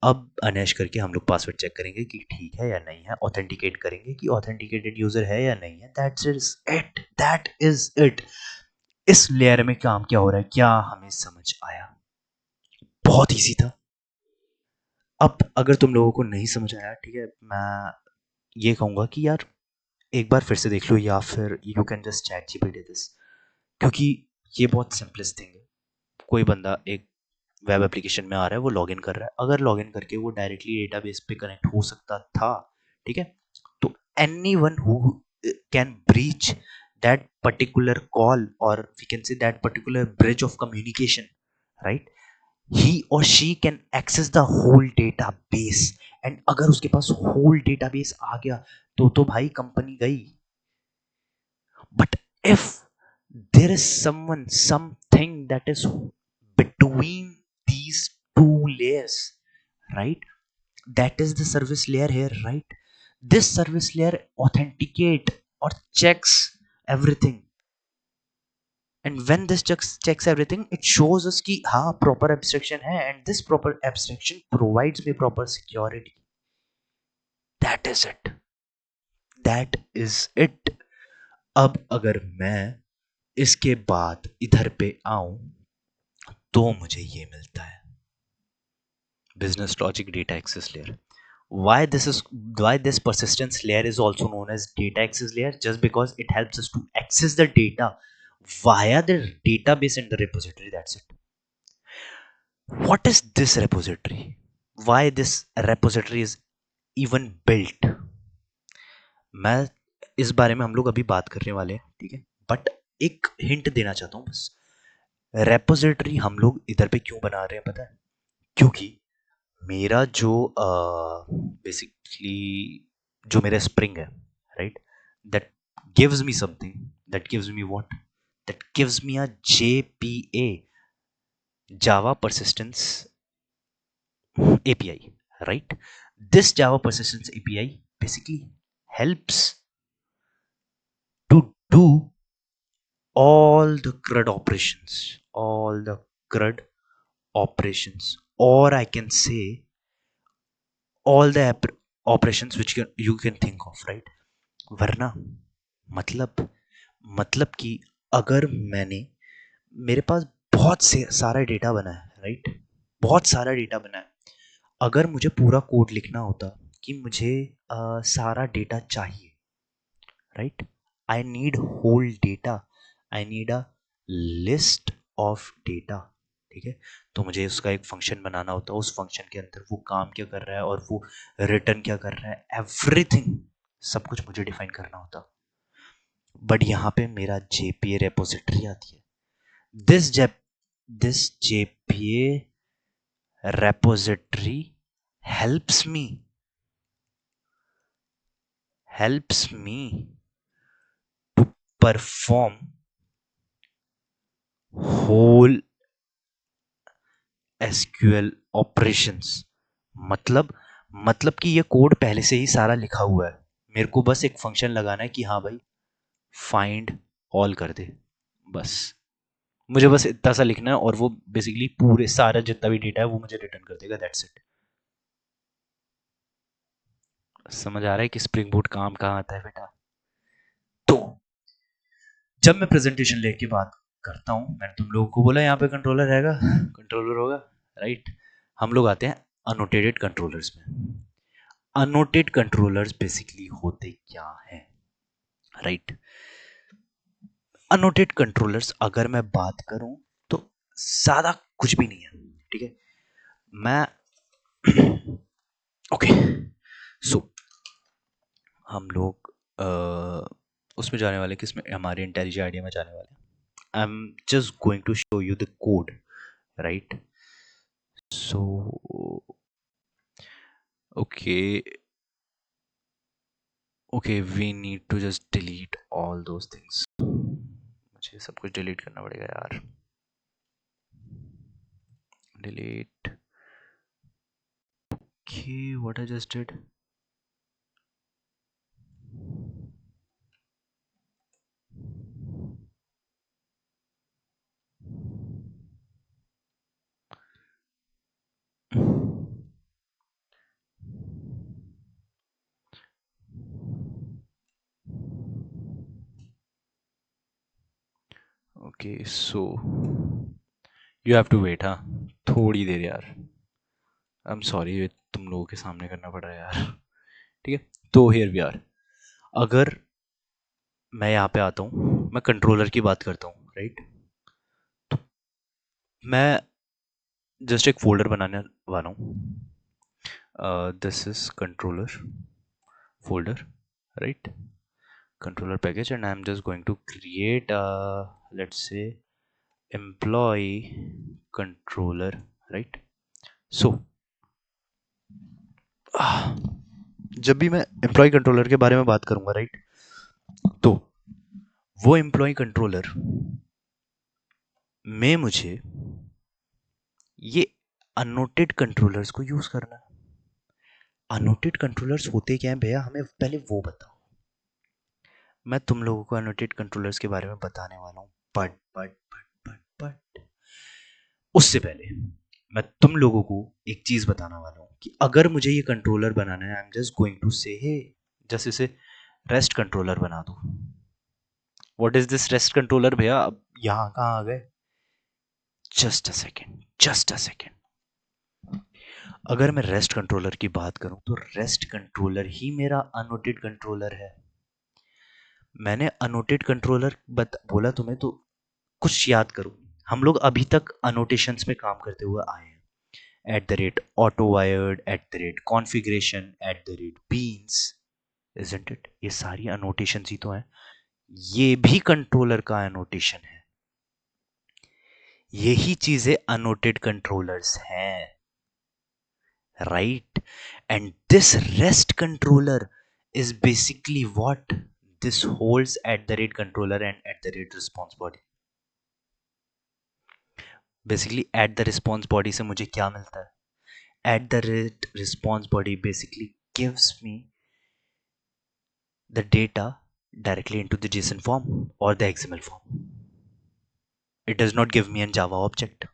अब अनहैश करके हम लोग पासवर्ड चेक करेंगे कि ठीक है या नहीं है, ऑथेंटिकेट करेंगे कि ऑथेंटिकेटेड यूजर है या नहीं है. That's is it, that is it. इस लेयर में काम क्या हो रहा है, क्या हमें समझ आया? बहुत इजी था. अब अगर तुम लोगों को नहीं समझ आया, ठीक है, मैं ये कहूंगा कि यार एक बार फिर से देख लो, या फिर you can just chat GPT this, क्योंकि ये बहुत सिंपलेस्ट थिंग है. कोई बंदा एक वेब एप्लीकेशन में आ रहा है, वो लॉगिन कर रहा है, अगर लॉगिन करके वो डायरेक्टली डेटाबेस पे कनेक्ट हो सकता था, ठीक है, तो any one who can breach that particular call, और we can say that particular bridge of communication, right? he or she can access the whole database. And अगर उसके पास होल डेटाबेस आ गया तो भाई कंपनी गई. But if there is something that is between these two layers, right? That is the service layer here, right? This service layer authenticate or checks everything, and when this checks everything, it shows us कि हाँ proper abstraction है, and this proper abstraction provides me proper security. That is it, that is it. अब अगर मैं इसके बाद इधर पे आऊं, तो मुझे ये मिलता है business logic data access layer. Why this persistence layer is also known as data access layer? Just because it helps us to access the data via the database and the repository. That's it. What is this repository? Why this repository is even built? मैं इस बारे में हम लोग अभी बात करने वाले हैं, ठीक है? बट एक हिंट देना चाहता हूं बस. रेपोजिटरी हम लोग इधर पे क्यों बना रहे हैं पता है? क्योंकि मेरा जो बेसिकली जो मेरा स्प्रिंग है, right, that gives me something, that gives me what, that gives me a JPA, Java persistence API, right? This Java persistence API basically helps to do all the CRUD operations, or I can say all the operations which you can think of, right? वरना मतलब कि अगर मेरे पास बहुत से सारा data बना है, राइट? बहुत सारा डेटा बना है. अगर मुझे पूरा कोड लिखना होता कि मुझे सारा डेटा चाहिए, right? I need whole data, I need a list of data, ठीक है? तो मुझे उसका एक फंक्शन बनाना होता, उस फंक्शन के अंदर वो काम क्या कर रहा है और वो रिटर्न क्या कर रहा है, एवरीथिंग, सब कुछ मुझे डिफाइन करना होता. बट यहाँ पे मेरा JPA रेपोजिटरी आती है. this jap this JPA repository helps me to perform whole SQL operations. मतलब कि ये कोड पहले से ही सारा लिखा हुआ है, मेरे को बस एक फंक्शन लगाना है कि हाँ भाई फाइंड ऑल कर दे, बस मुझे बस इतना सा लिखना है और वो बेसिकली पूरे सारा जितना भी डेटा है वो मुझे रिटर्न कर देगा, दैट्स इट। समझ आ रहा है कि स्प्रिंग बूट काम कहाँ आता है बेटा। तो जब मैं प्रेजेंटेशन लेके बात करता हूँ, मैंने तुम लोगों को बोला यहाँ पे कंट्रोलर रहेगा, कंट्रोलर होगा, राइट। हम लोग आते हैं अनोटेटेड कंट्रोलर्स में। अनोटेड कंट्रोलर्स बेसिकली होते क्या हैं, राइट। अनोटेड कंट्रोलर्स अगर मैं बात करूं तो ज्यादा कुछ भी नहीं है, ठीक है। मैं ओके सो हम लोग उसमें जाने वाले, किसमें, हमारे इंटेलिजेंट आइडिया में जाने वाले। I am just going to show you the code, right. So okay okay we need to just delete all those things. मुझे सब कुछ डिलीट करना पड़ेगा यार। Delete, okay, what I just did. Okay, so you have to wait, हाँ, थोड़ी देर यार। आई am sorry, तुम लोगों के सामने करना पड़ रहा है यार, ठीक है। तो हियर वी आर। अगर मैं यहाँ पे आता हूँ, मैं कंट्रोलर की बात करता हूँ, राइट। तो मैं जस्ट एक फोल्डर बनाने वाला हूँ, this is controller folder, right, controller package, and I'm just going to create let's say employee controller, right. So जब भी मैं एम्प्लॉय कंट्रोलर के बारे में बात करूंगा, राइट, तो वो एम्प्लॉय कंट्रोलर में मुझे ये अनोटेड कंट्रोलर्स को यूज करना है। अनोटेड कंट्रोलर्स होते क्या हैं भैया, हमें पहले वो बताओ। मैं तुम लोगों को अनोटेड कंट्रोलर्स के बारे में बताने वाला हूँ, बट उससे पहले मैं तुम लोगों को एक चीज बताने वाला हूँ कि अगर मुझे ये कंट्रोलर बनाना है, I am just going to say hey, just इसे रेस्ट कंट्रोलर बना दो। What is this rest controller भैया, अब यहाँ कहाँ आ गए, just a second, just a second. अगर मैं रेस्ट कंट्रोलर की बात करूं तो रेस्ट कंट्रोलर ही मेरा अनोटेड कंट्रोलर है। मैंने अनोटेड कंट्रोलर बोला तुम्हें, तो कुछ याद करो। हम लोग अभी तक अनोटेशंस में काम करते हुए आए हैं, eight the rate auto wired, eight the rate configuration, eight the rate beans, isn't it, ये सारी अनोटेशन ही तो हैं। ये भी कंट्रोलर का अनोटेशन है। यही चीजें अनोटेड कंट्रोलर्स हैं, right. And this rest controller is basically what this holds at the rate controller and at the rate response body. Basically at the response body से मुझे क्या मिलता है, at the rate response body basically gives me the data directly into the JSON form or the XML form. It does not give me a Java object,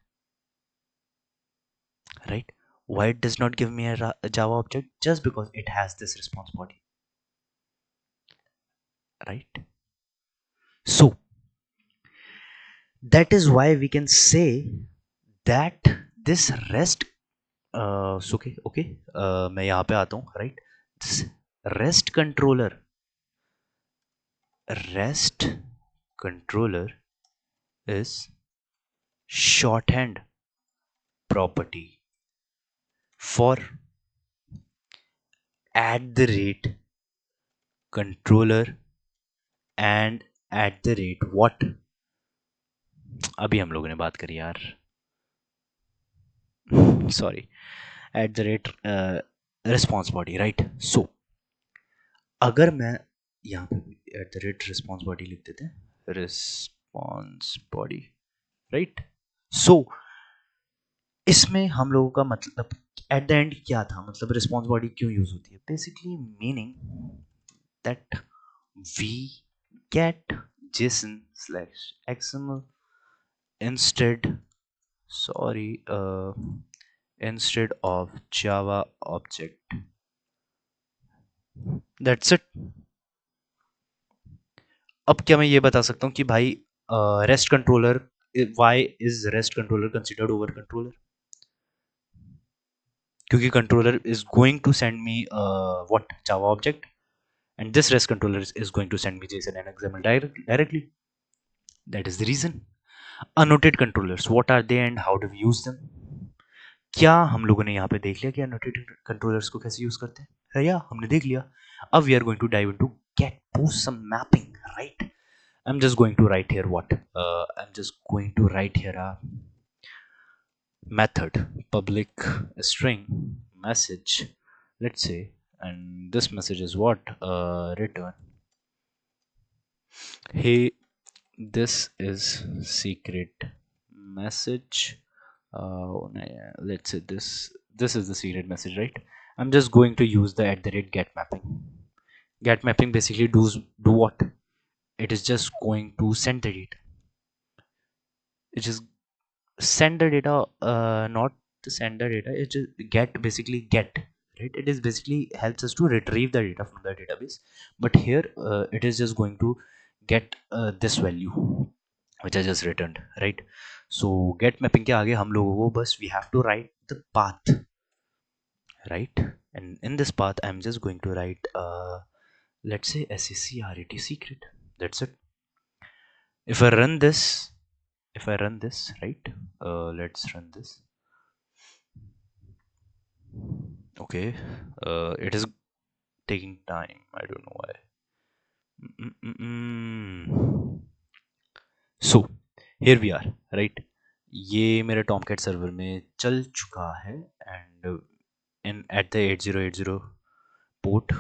right. Why it does not give me a Java object? Just because it has this response body, right. So that is why we can say that this rest okay, मैं यहाँ पे आता हूँ, right. This rest controller is shorthand property for at the rate controller and at the rate what, अभी हम लोगों ने बात करी यार, sorry, at the rate response body, right. So अगर मैं यहाँ पे at the rate response body लिख देते हैं, रिस्पॉन्स बॉडी, राइट। सो इसमें हम लोगों का मतलब एट द एंड क्या था, मतलब रिस्पॉन्स बॉडी क्यों यूज होती है, basically meaning that we get JSON slash XML instead, sorry, instead of Java object. That's it. अब क्या मैं ये बता सकता हूँ कि भाई REST controller, why is REST controller considered over controller, क्योंकि controller is going to send me what, Java object, and this REST controller is going to send me JSON and XML directly. That is the reason. Annotated controllers, what are they and how do we use them? क्या हम लोगों ने यहाँ पे देख लिया कि annotated controllers को कैसे यूज करते हैं, या हमने देख लिया। अब we are going to dive into get post some mapping, right? I'm just going to write here what, I'm just going to write here a method, public string message, let's say, and this message is what, return, hey, this is secret message, let's say this is the secret message, right? I'm just going to use the @get mapping. Get mapping basically do what, it is just going to send the data, it is send the data, not to send the data, it just get, basically get, right? It is basically helps us to retrieve the data from the database, but here it is just going to get this value which I just returned, right? So get mapping के आगे हम लोगों को बस we have to write the path, right? And in this path I'm just going to write let's say SECRET secret, that's it. If I run this, right, let's run this. Okay, it is taking time, I don't know why. So here we are, right? ये मेरे Tomcat server में चल चुका है, and in at the 8080 port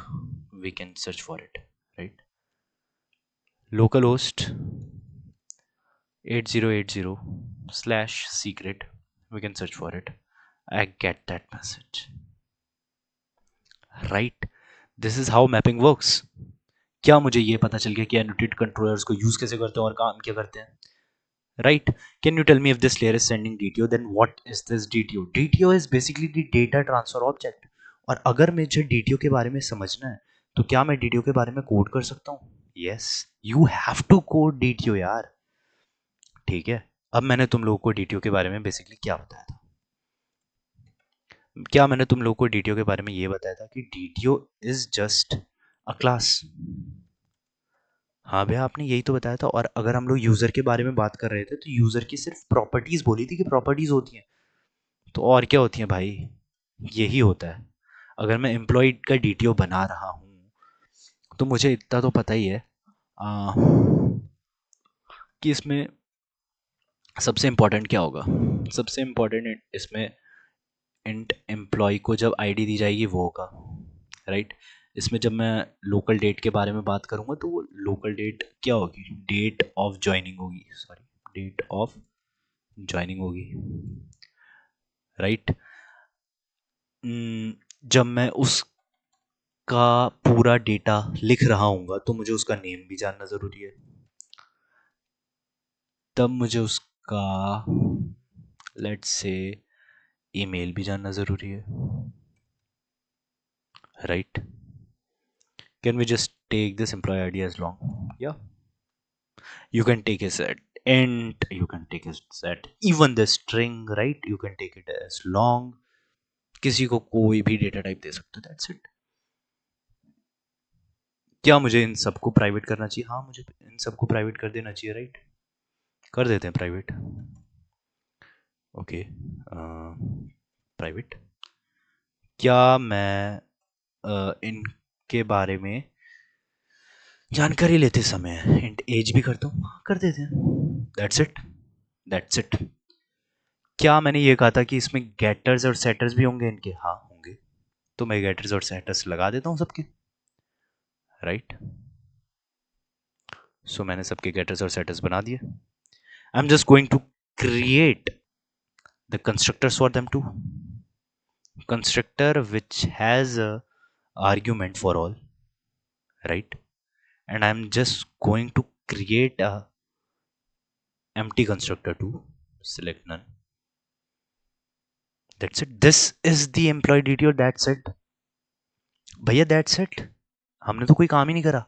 we can search for it, right? Localhost 8080 slash secret, we can search for it. I get that message, right? This is how mapping works. क्या मुझे ये पता चल गया कि एनोटेट कंट्रोलर्स को use कैसे करते हैं और काम क्या करते हैं, right? Can you tell me if this layer is sending DTO, then what is this DTO? DTO is basically the data transfer object. और अगर मुझे DTO के बारे में समझना है तो क्या मैं DTO के बारे में कोड कर सकता हूँ? Yes, you have to code DTO यार, ठीक है। अब मैंने तुम लोगों को DTO के बारे में बेसिकली क्या बताया था, क्या मैंने तुम लोगों को DTO के बारे में ये बताया था कि DTO is just a class। हाँ भैया, आपने यही तो बताया था। और अगर हम लोग यूज़र के बारे में बात कर रहे थे तो यूज़र की सिर्फ प्रॉपर्टीज़ बोली थी कि प्रॉपर्टीज़ होती हैं, तो और क्या होती हैं भाई, यही होता है। अगर मैं एम्प्लॉय का DTO बना रहा हूँ तो मुझे इतना तो पता ही है आ, कि इसमें सबसे इम्पोर्टेंट क्या होगा। सबसे इम्पोर्टेंट इसमें इंट एम्प्लॉय को जब आईडी दी जाएगी वो होगा, राइट। इसमें जब मैं लोकल डेट के बारे में बात करूँगा तो वो लोकल डेट क्या होगी, डेट ऑफ ज्वाइनिंग होगी, सॉरी, डेट ऑफ ज्वाइनिंग होगी, राइट। जब मैं उसका पूरा डेटा लिख रहा हूँगा तो मुझे उसका नेम भी जानना ज़रूरी है, तब मुझे उसका लेट्स से ईमेल भी जानना ज़रूरी है, right. Can we just take this employee ID as long, या you can take a set int, you can take a set even the string, right? You can take it as long, किसी को कोई भी data type दे सकते हो, that's it. क्या मुझे इन सबको प्राइवेट करना चाहिए? हाँ, मुझे इन सबको प्राइवेट कर देना चाहिए, राइट। कर देते हैं प्राइवेट, ओके। प्राइवेट, क्या मैं इनके बारे में जानकारी लेते समय इंट एज भी करता हूँ? कर देते हैं, दैट्स इट। That's it. क्या मैंने ये कहा था कि इसमें गेटर्स और सेटर्स भी होंगे इनके? हाँ होंगे। तो मैं गेटर्स और सेटर्स लगा देता हूँ सबके, राइट। सो मैंने सबके गेटर्स और सेटर्स बना दिए। I am just going to create the constructors for them too. Constructor which has a argument for all, right? And I'm just going to create a empty constructor too. Select none. That's it. This is the employee detail. That's it. भैया that's it. हमने तो कोई काम ही नहीं करा,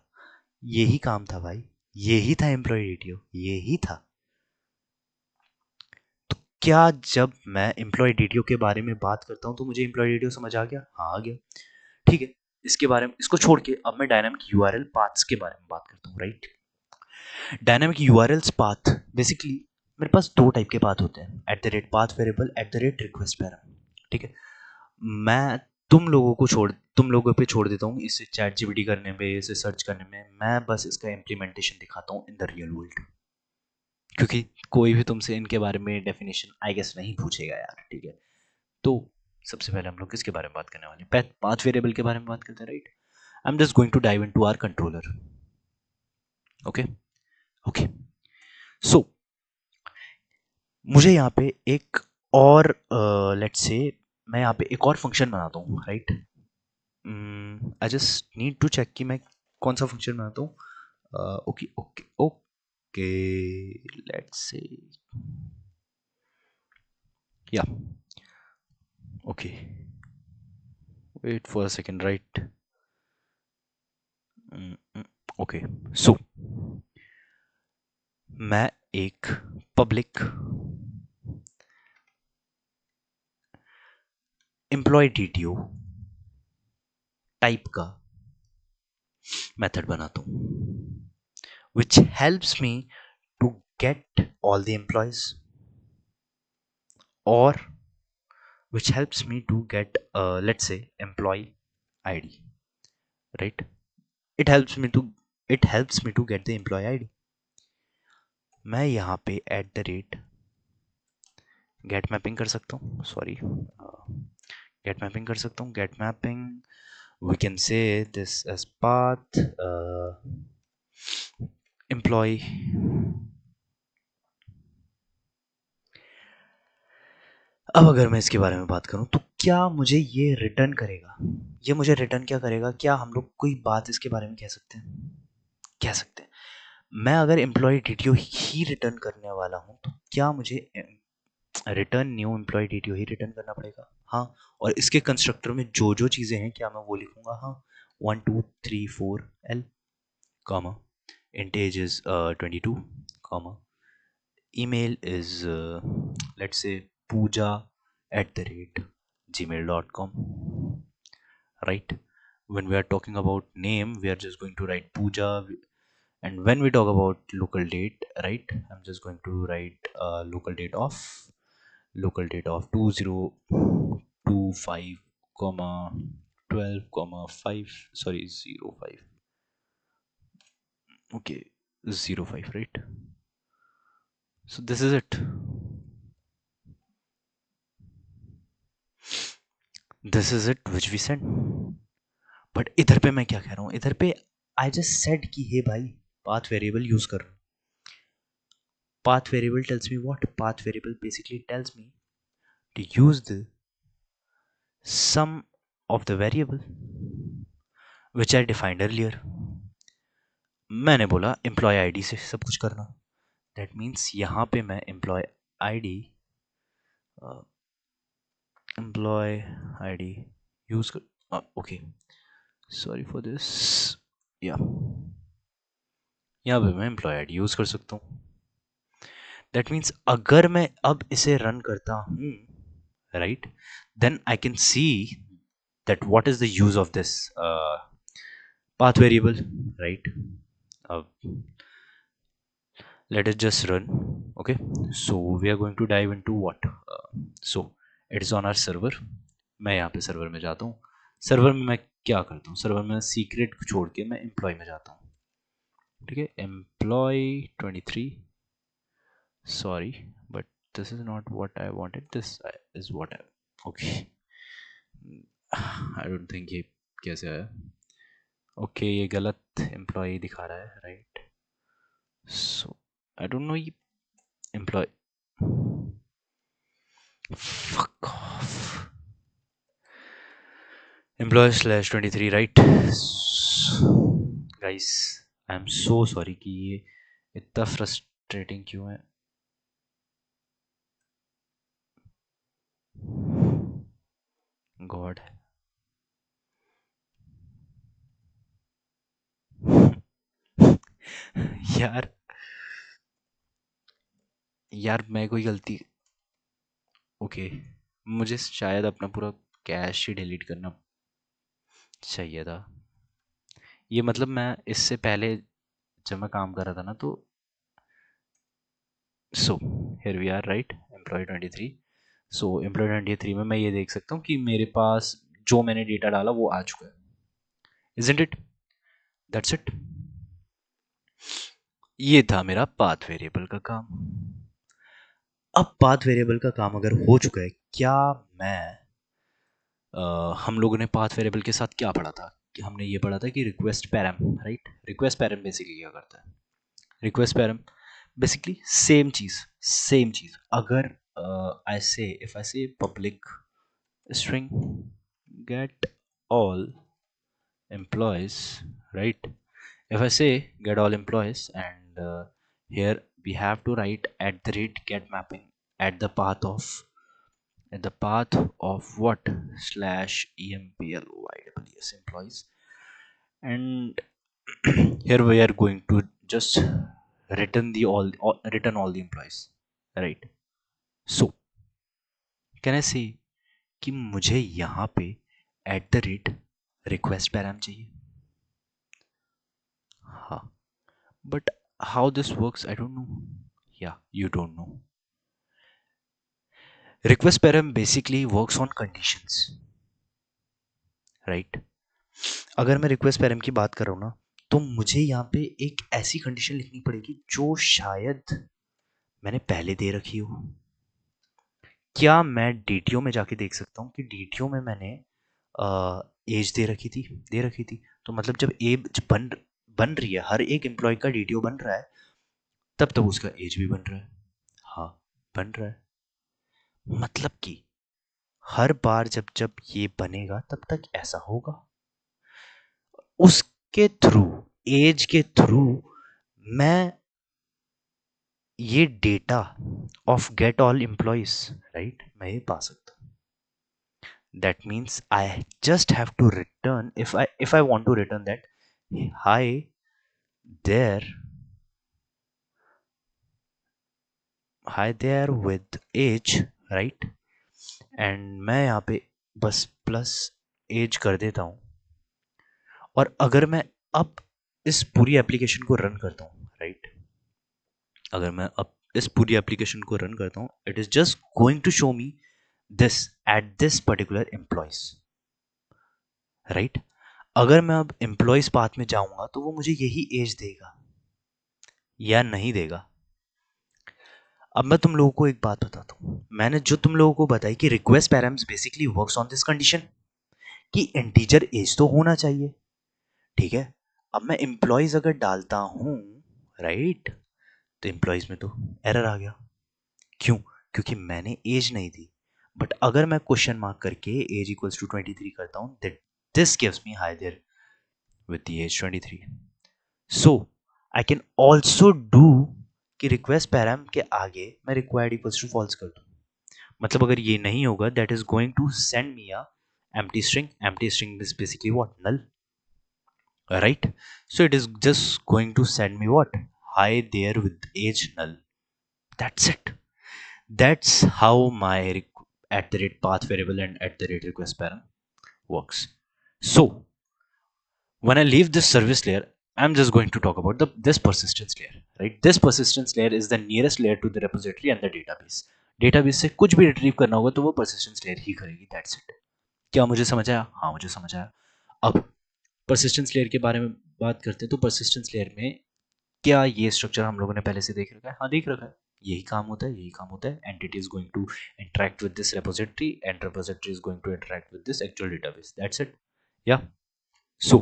यही काम था भाई, यही था एम्प्लॉय डिटेल, यही था। तो क्या जब मैं एम्प्लॉय डिटेल के बारे में बात करता हूं तो मुझे एम्प्लॉय डिटेल समझ आ गया? हाँ आ गया। ठीक है, इसके बारे में, इसको छोड़ के अब मैं डायनामिक यूआरएल पाथ्स के बारे में बात करता हूँ, right. Dynamic URLs path, basically मेरे पास दो टाइप के पाथ होते हैं, eight the rate path variable, eight the rate request parameter. ठीक है, मैं तुम लोगों पे छोड़ देता हूँ इसे चैट जीपीटी करने में, इसे सर्च करने में। मैं बस इसका इम्प्लीमेंटेशन दिखाता हूँ इन द रियल वर्ल्ड, क्योंकि कोई भी तुमसे इनके बारे में डेफिनेशन आई गेस नहीं पूछेगा यार। ठीक है, तो सबसे पहले हम लोग किसके बारे में बात करने वाले हैं? पाथ वेरिएबल के बारे में बात करते हैं, right. I am just going to dive into our controller. Okay okay, so मुझे यहाँ पे एक और लेट्स से मैं यहाँ पे एक और फंक्शन बनाता हूँ, right. I just need to check कि मैं कौन सा फंक्शन बनाता हूँ। Okay okay okay, let's say या okay, wait for a second, right. Okay, so मैं एक पब्लिक एम्प्लॉय डीटीओ टाइप का मेथड बनाता हूँ which helps me to get all the employees, or which helps me to get let's say employee id, right. It helps me to get the employee id. मैं यहाँ पे at the rate get mapping कर सकता हूँ, sorry get mapping कर सकता हूँ। Get mapping, we can say this as path employee। अब अगर मैं इसके बारे में बात करूं तो क्या मुझे ये रिटर्न करेगा? ये मुझे रिटर्न क्या करेगा? क्या हम लोग कोई बात इसके बारे में कह सकते हैं? कह सकते हैं। मैं अगर एम्प्लॉय डिटेल ही रिटर्न करने वाला हूं तो क्या मुझे रिटर्न न्यू एम्प्लॉय डिटेल ही रिटर्न करना पड़ेगा? हाँ। और इसके कंस्ट्रक्टर में जो जो चीज़ें हैं क्या मैं वो लिखूंगा? हाँ, 1 2 3 4 L, comma, int age is 22, comma, email is let's say pooja@gmail.com, right. When we are talking about name, we are just going to write Pooja, and when we talk about local date, right, I'm just going to write local date of 2025 comma 12 comma 5, sorry, 05, okay, 05, right. So this is it. This is it which we send. But इधर पे मैं क्या कह रहा हूँ? इधर पे I just said कि हे भाई पाथ वेरिएबल यूज कर रहा हूँ। Path variable tells me what? Path variable basically tells me to use the some of the variable which I defined earlier. मैंने बोला एम्प्लॉय आईडी से सब कुछ करना, दैट मीन्स यहाँ पे मैं एम्प्लॉय आईडी यूज कर, ओके, सॉरी फॉर दिस, या यहाँ पे मैं एम्प्लॉय आईडी यूज कर सकता हूँ। दैट मीन्स अगर मैं अब इसे रन करता हूँ, right, then I can see that what is the use of this path variable, right. uh, let it just run. Okay, so we are going to dive into what, so it is on our server. मैं यहाँ पे server में जाता हूँ। Server में मैं क्या करता हूँ? सर्वर में सीक्रेट छोड़ के मैं एम्प्लॉय में जाता हूँ। ठीक है, employ 23, sorry this is not what I wanted, this is what I, okay. I don't think ये कैसे आया. Okay, ये गलत एम्प्लॉय दिखा रहा है, right. So I don't know ये employ, fuck off. Employee slash 23, right? Guys, I am so sorry कि ये इतना फ्रस्ट्रेटिंग क्यों है. गॉड. यार यार मैं कोई गलती, ओके, मुझे शायद अपना पूरा कैश ही डिलीट करना चाहिए था. ये मतलब मैं इससे पहले जब मैं काम कर रहा था ना, तो so here we are, right. Employee 23. So employee 23 में मैं ये देख सकता हूँ कि मेरे पास जो मैंने डेटा डाला वो आ चुका है. Isn't it? That's it. ये था मेरा पाथ वेरिएबल का काम. अब पाथ वेरिएबल का काम अगर हो चुका है, क्या मैं हम लोगों ने पाथ वेरिएबल के साथ क्या पढ़ा था कि हमने ये पढ़ा था कि request param, right. Request param basically क्या करता है? रिक्वेस्ट पैरम बेसिकली सेम चीज. अगर इफ आई से public string get all employees, right? If I say get all employees, and here we have to write at the rate get mapping at the path of what slash employees employees, and here we are going to just return all the employees, right? So can I say कि मुझे यहाँ पे at the rate request params चाहिए. हाँ, but how this works I don't know. Yeah, you don't know. Request param basically works on conditions, right? अगर मैं request param की बात कर रहा हूँ ना, तो मुझे यहाँ पे एक ऐसी कंडीशन लिखनी पड़ेगी जो शायद मैंने पहले दे रखी हो. क्या मैं डीटीओ में जाके देख सकता हूँ कि डीटीओ में मैंने एज दे रखी थी. तो मतलब जब एज बन रही है, हर एक एम्प्लॉय का डीटीओ बन रहा है, तब तक उसका एज भी बन रहा है. हाँ, बन रहा है. मतलब कि हर बार जब जब ये बनेगा तब तक ऐसा होगा. उसके थ्रू, एज के थ्रू मैं ये data of get all employees, right, मैं ये पा सकता हूँ. That means I just have to return, if I want to return that hi there with age, right. And मैं यहाँ पे बस प्लस एज कर देता हूँ. और अगर मैं अब इस पूरी एप्लीकेशन को रन करता हूँ, राइट, अगर मैं अब इस पूरी एप्लीकेशन को रन करता हूँ, it is just going to show me this at this particular employees, right. अगर मैं अब एम्प्लॉयज पाथ में जाऊंगा तो वो मुझे यही एज देगा या नहीं देगा. अब मैं तुम लोगों को एक बात बताता हूँ. मैंने जो तुम लोगों को बताई कि request params basically works on this condition कि इंटीजर एज तो होना चाहिए, ठीक है. अब मैं एम्प्लॉयज अगर डालता हूँ, राइट, तो एम्प्लॉयज में तो एरर आ गया. क्यों? क्योंकि मैंने एज नहीं दी. बट अगर मैं क्वेश्चन मार्क करके एज इक्वल्स टू 23 करता हूँ, that this gives me hi there with the age 23. So I can also do कि रिक्वेस्ट पैराम के आगे मैं रिक्वायर्ड इक्वल्स टू फॉल्स कर दूँ. मतलब अगर ये नहीं होगा, that is going to send me a empty string. Empty string is basically what? Null, right? So it is just going to send me what? Hi there with age null. That's it. That's how my at the rate path variable and at the rate request param works. So when I leave this service layer, I'm just going to talk about this persistence layer, right? This persistence layer is the nearest layer to the repository and the database. Database से कुछ भी retrieve करना होगा तो वो persistence layer ही करेगी. That's it. क्या मुझे समझ आया? हाँ, मुझे समझ आया. अब persistence layer के बारे में बात करते हैं. तो persistence layer में क्या ये स्ट्रक्चर हम लोगों ने पहले से देख रखा है? हाँ, देख रखा है. यही काम होता है, यही काम होता है. Entity is going to interact with this repository and repository is going to interact with this actual database. That's it. Yeah. So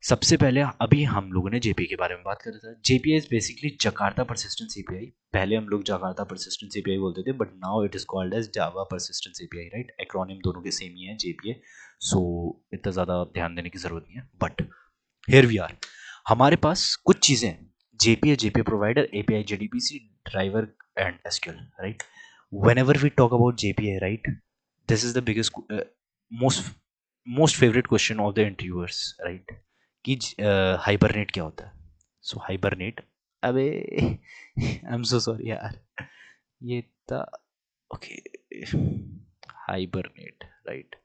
सबसे पहले अभी हम लोगों ने जेपीए के बारे में बात कर रहा था. JPA is basically Jakarta persistence API. पहले हम लोग जकार्ता परसिस्टेंस एपीआई बोलते थे, but now it is called as Java persistence API, right. Acronym दोनों के सेम ही है, जेपीए. सो इतना ज़्यादा ध्यान देने की ज़रूरत नहीं है. बट हियर वी आर, हमारे पास कुछ चीज़ें हैं. JPA, JPA provider, API, JDBC, driver and SQL, right. whenever we talk about JPA, right, this is the biggest, most most favorite question of the interviewers, right, कि hibernate क्या होता है. सो hibernate, अबे आई am so sorry यार, ये था. Okay, hibernate, right.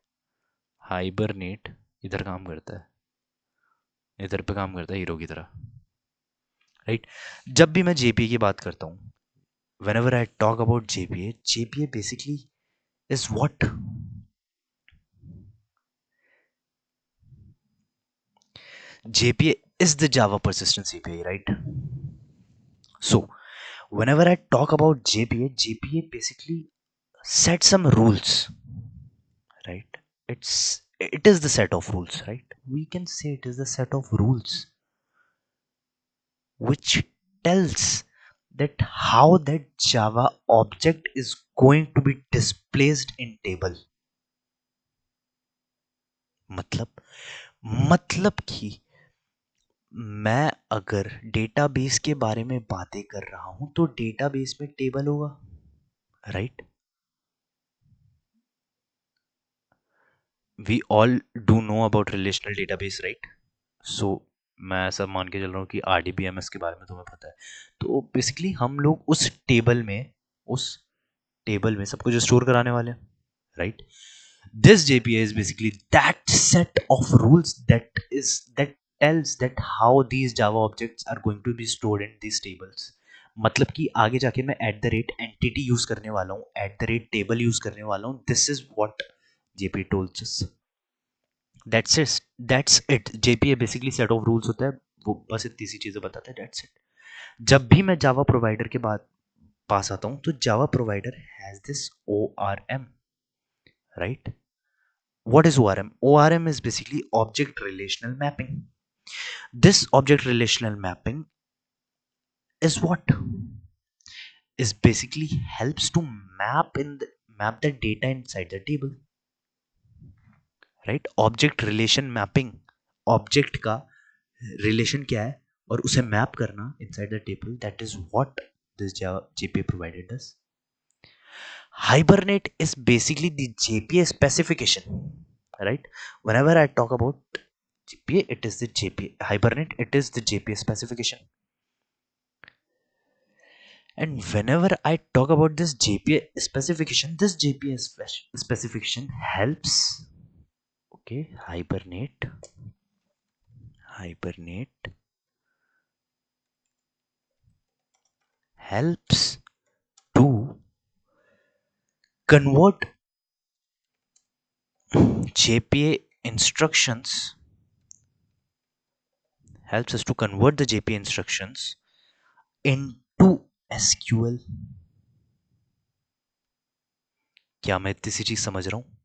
Hibernate इधर काम करता है, इधर पे काम करता है हीरो की तरह, राइट. जब भी मैं जेपीए की बात करता हूँ, whenever I talk about JPA, JPA basically is what? JPA is the Java Persistence API, right? So, whenever I talk about JPA, JPA basically set some rules, right? It is the set of rules, right? We can say it is the set of rules which tells that how that Java object is going to be displaced in table. मतलब मतलब कि मैं अगर database के बारे में बातें कर रहा हूं तो डेटाबेस में टेबल होगा, right. We all do know about relational database, right. So मैं ऐसा मान के चल रहा हूँ कि आरडीबीएमएस के बारे में तुम्हें पता है. तो बेसिकली हम लोग उस टेबल में सब कुछ स्टोर कराने वाले हैं, right. This JPA is basically that set of rules that tells that how these Java objects are going to be stored in these tables. मतलब कि आगे जाके मैं at the rate entity use करने वाला हूँ, at the rate table use करने वाला हूँ. This is what JPA tells us. That's it. JPA basically set of rules होता है, वो बस इतनी सी चीजें बताता है. That's it. जब भी मैं जावा प्रोवाइडर के बाद पास आता हूँ तो Java provider has this O R M, right. What is ORM? ORM is basically object relational mapping. This object relational mapping is what is basically helps to map the data inside the table, right. Object relation mapping, object का relation क्या है और उसे map करना inside the table, that is what this JPA provider does. Hibernate is basically the JPA specification, right. Whenever I talk about JPA, it is the JPA. Hibernate, it is the JPA specification. And whenever I talk about this JPA specification, this JPA specification helps. Okay, Hibernate helps to convert JPA instructions, helps us to convert the JPA instructions into SQL. क्या मैं इतनी सी चीज समझ रहा हूँ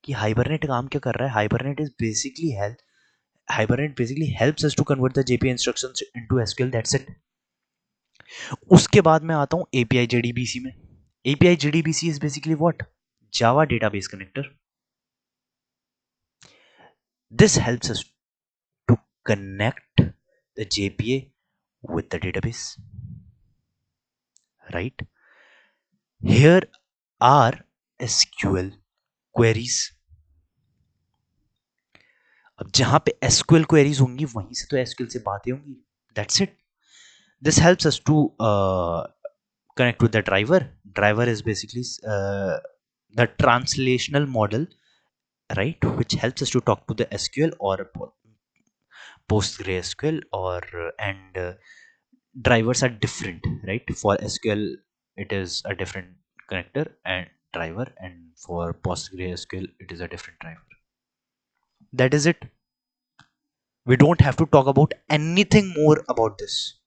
कि hibernate काम क्या कर रहा है. Hibernate basically helps us to convert the JPA instructions into SQL. That's it. उसके बाद मैं आता हूँ API JDBC में. API JDBC is basically what? Java database connector. This helps us to connect the JPA with the database, right. Here are SQL queries. अब जहां पे SQL queries होंगी वहीं से तो SQL से बातें होंगी. That's it. This helps us to connect with the driver. Driver is basically the translational model, right, which helps us to talk to the SQL or PostgreSQL, or and drivers are different, right. For SQL it is a different connector and driver, and for PostgreSQL it is a different driver. That is it. We don't have to talk about anything more about this.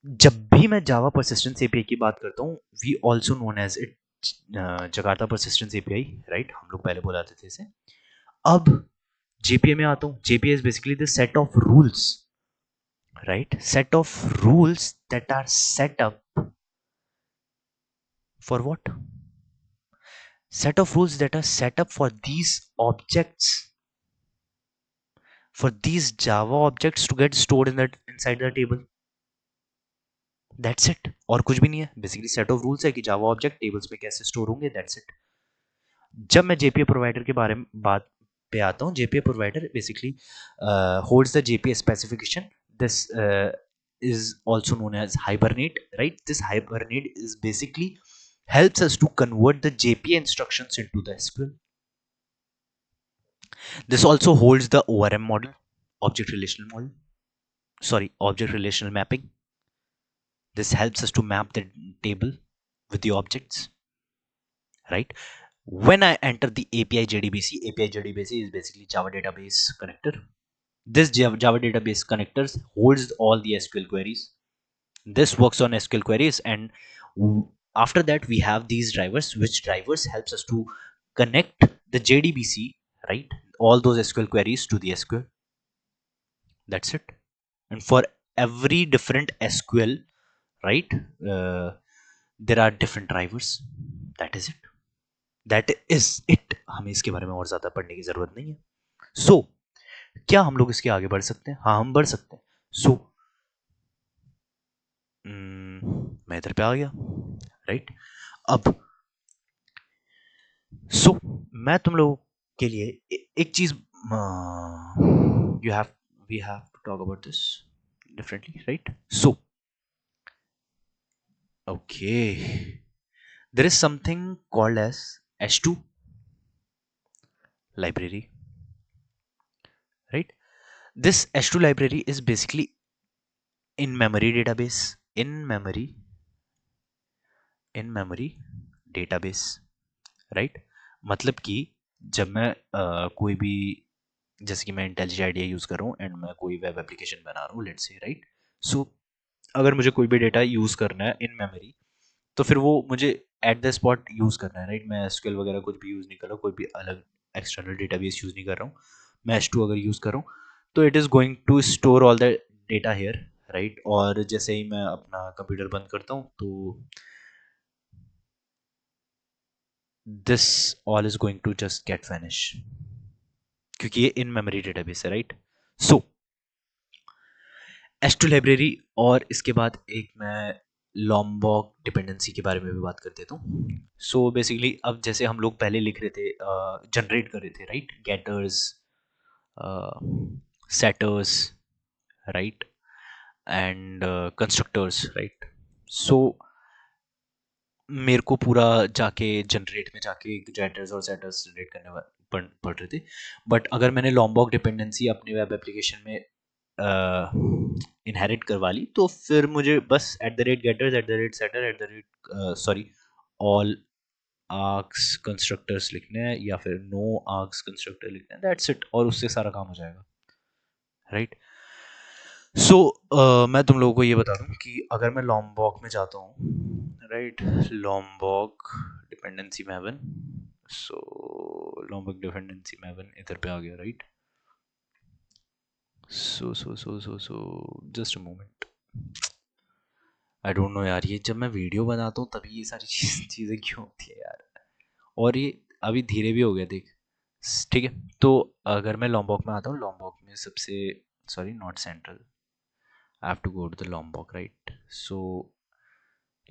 जब भी मैं जावा persistence API की बात करता हूँ, we also known as it Jakarta persistence API, right, हम लोग पहले बुलाते थे इसे। अब जेपीए में आता हूँ, JPA is basically the set of rules, right, set of rules that are set up for what, set of rules that are set up for these objects, for these java objects to get stored in that inside the table, that's it, और कुछ भी नहीं है, basically set of rules है कि जावा object tables में कैसे store होंगे, दैट्स इट। जब मैं जेपीए प्रोवाइडर के बारे में बात पे आता हूँ, JPA provider basically holds the JPA specification, this is also known as hibernate, right? This hibernate is basically helps us to convert the JPA instructions into the SQL. This also holds the ORM model, object relational model, sorry, object relational mapping. This helps us to map the table with the objects, right? When I enter the API JDBC, API JDBC is basically Java database connector. This Java database connectors holds all the SQL queries. This works on SQL queries, and after that we have these drivers, which drivers helps us to connect the JDBC, right, all those SQL queries to the SQL. That's it. And for every different SQL, right, there are different drivers. That is it. That is it. हमें इसके बारे में और ज़्यादा पढ़ने की ज़रूरत नहीं है. So, क्या हम लोग इसके आगे बढ़ सकते हैं? हाँ, हम बढ़ सकते हैं. So, मैं इधर पे आ गया, राइट. अब मैं तुम लोगों के लिए एक चीज, you have we have to talk about this differently, right. So okay, there is something called as H2 library, right? This H2 library is basically in memory database, in memory database, right? मतलब कि जब मैं कोई भी, जैसे कि मैं intelligent idea use कर रहा हूँ एंड मैं कोई वेब एप्लीकेशन बना रहा हूँ, लेट्स से, राइट. सो अगर मुझे कोई भी डेटा यूज़ करना है इन मेमोरी, तो फिर वो मुझे एट द स्पॉट यूज़ करना है, राइट. मैं एसक्यूएल वगैरह कुछ भी यूज़ नहीं कर रहा हूँ, कोई भी अलग एक्सटर्नल डेटाबेस यूज़ नहीं कर रहा हूँ. मैं H2 अगर यूज़ कर रहा हूँ, तो it is going to store all the data here, right. और जैसे ही मैं अपना कंप्यूटर बंद करता हूँ, तो this all is going to just get finish, क्योंकि ये इन मेमोरी डेटाबेस है, राइट. सो H2 लाइब्रेरी, और इसके बाद एक मैं लॉम्बॉक डिपेंडेंसी के बारे में भी बात कर देता हूँ. सो बेसिकली अब जैसे हम लोग पहले लिख रहे थे, जनरेट कर रहे थे, right, getters, setters, right, and constructors, right. So मेरे को पूरा जाके जनरेट में जाके गेटर्स और सेटर्स जनरेट करने पड़ रहे थे. बट अगर मैंने लॉम्बॉक डिपेंडेंसी अपने वेब एप्लीकेशन में इनहेरिट करवा ली, तो फिर मुझे बस at the rate getters, at the rate setter, at the rate sorry all args constructors लिखने हैं, या फिर नो आर्क्स कंस्ट्रक्टर लिखने हैं, दैट्स इट, और उससे सारा काम हो जाएगा, राइट. सो मैं तुम लोगों को ये बता दूं कि अगर मैं लॉम्बॉक में जाता हूँ, राइट, लॉम्बॉक डिपेंडेंसी मैवन, सो लॉम्बॉक डिपेंडेंसी मैवन इधर पे आ गया, right. So just a moment, I don't no यार, ये जब मैं वीडियो बनाता हूँ तभी ये सारी चीज़ें क्यों होती है यार. और ये अभी धीरे भी हो गया, देख. ठीक है, तो अगर मैं लॉम्बॉक में आता हूँ, लॉम्बॉक में सबसे, sorry not central, I have to go to the Lombok, right. So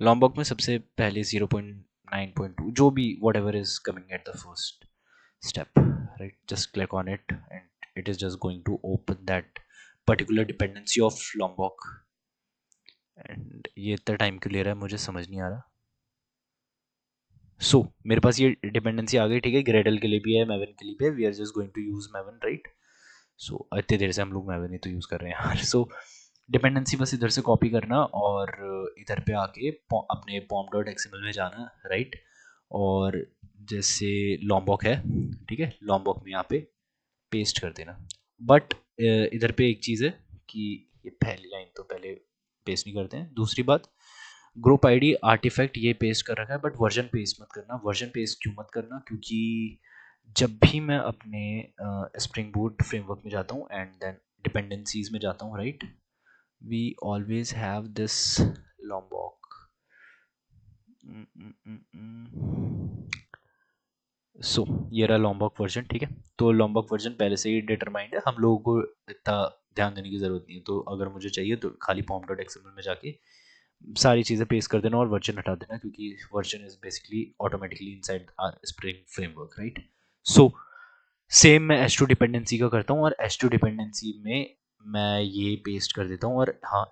Lombok में सबसे पहले 0.9.2, जो भी whatever is coming at the first step, right, just click on it and it is just going to open that particular dependency of Lombok. and ये इतना time क्यों ले रहा है मुझे समझ नहीं आ रहा. सो मेरे पास ये डिपेंडेंसी आ गई, ठीक है, ग्रेडल के लिए भी है, मैवन के लिए भी है, we are just going to use Maven, right. So इतनी देर से हम लोग मैवन ही तो यूज़ कर रहे हैं यार. सो डिपेंडेंसी बस इधर से कॉपी करना और इधर पे आके अपने pom.xml में जाना, राइट. और जैसे लॉम्बॉक है, ठीक है, लॉम्बॉक में यहाँ पे पेस्ट कर देना. बट इधर पे एक चीज़ है कि ये पहली लाइन तो पहले पेस्ट नहीं करते हैं। दूसरी बात, ग्रुप आईडी आर्टिफैक्ट ये पेस्ट कर रखा है, बट वर्जन पेस्ट मत करना। वर्जन पेस्ट क्यों मत करना, क्योंकि जब भी मैं अपने स्प्रिंग बूट फ्रेमवर्क में जाता हूँ एंड देन डिपेंडेंसीज में जाता हूँ, right, we always have this Lombok. So ये रहा लॉम्बॉक वर्जन, ठीक है। तो लॉम्बॉक वर्जन पहले से ही डिटरमाइंड है, हम लोगों को इतना ध्यान देने की ज़रूरत नहीं है। तो अगर मुझे चाहिए तो खाली pom.xml में जाके सारी चीज़ें पेस्ट कर देना और वर्जन हटा देना, क्योंकि version is basically automatically inside our spring framework, right. So same मैं H2 डिपेंडेंसी का करता हूँ, और H2 डिपेंडेंसी में मैं ये पेस्ट कर देता हूँ। और हाँ,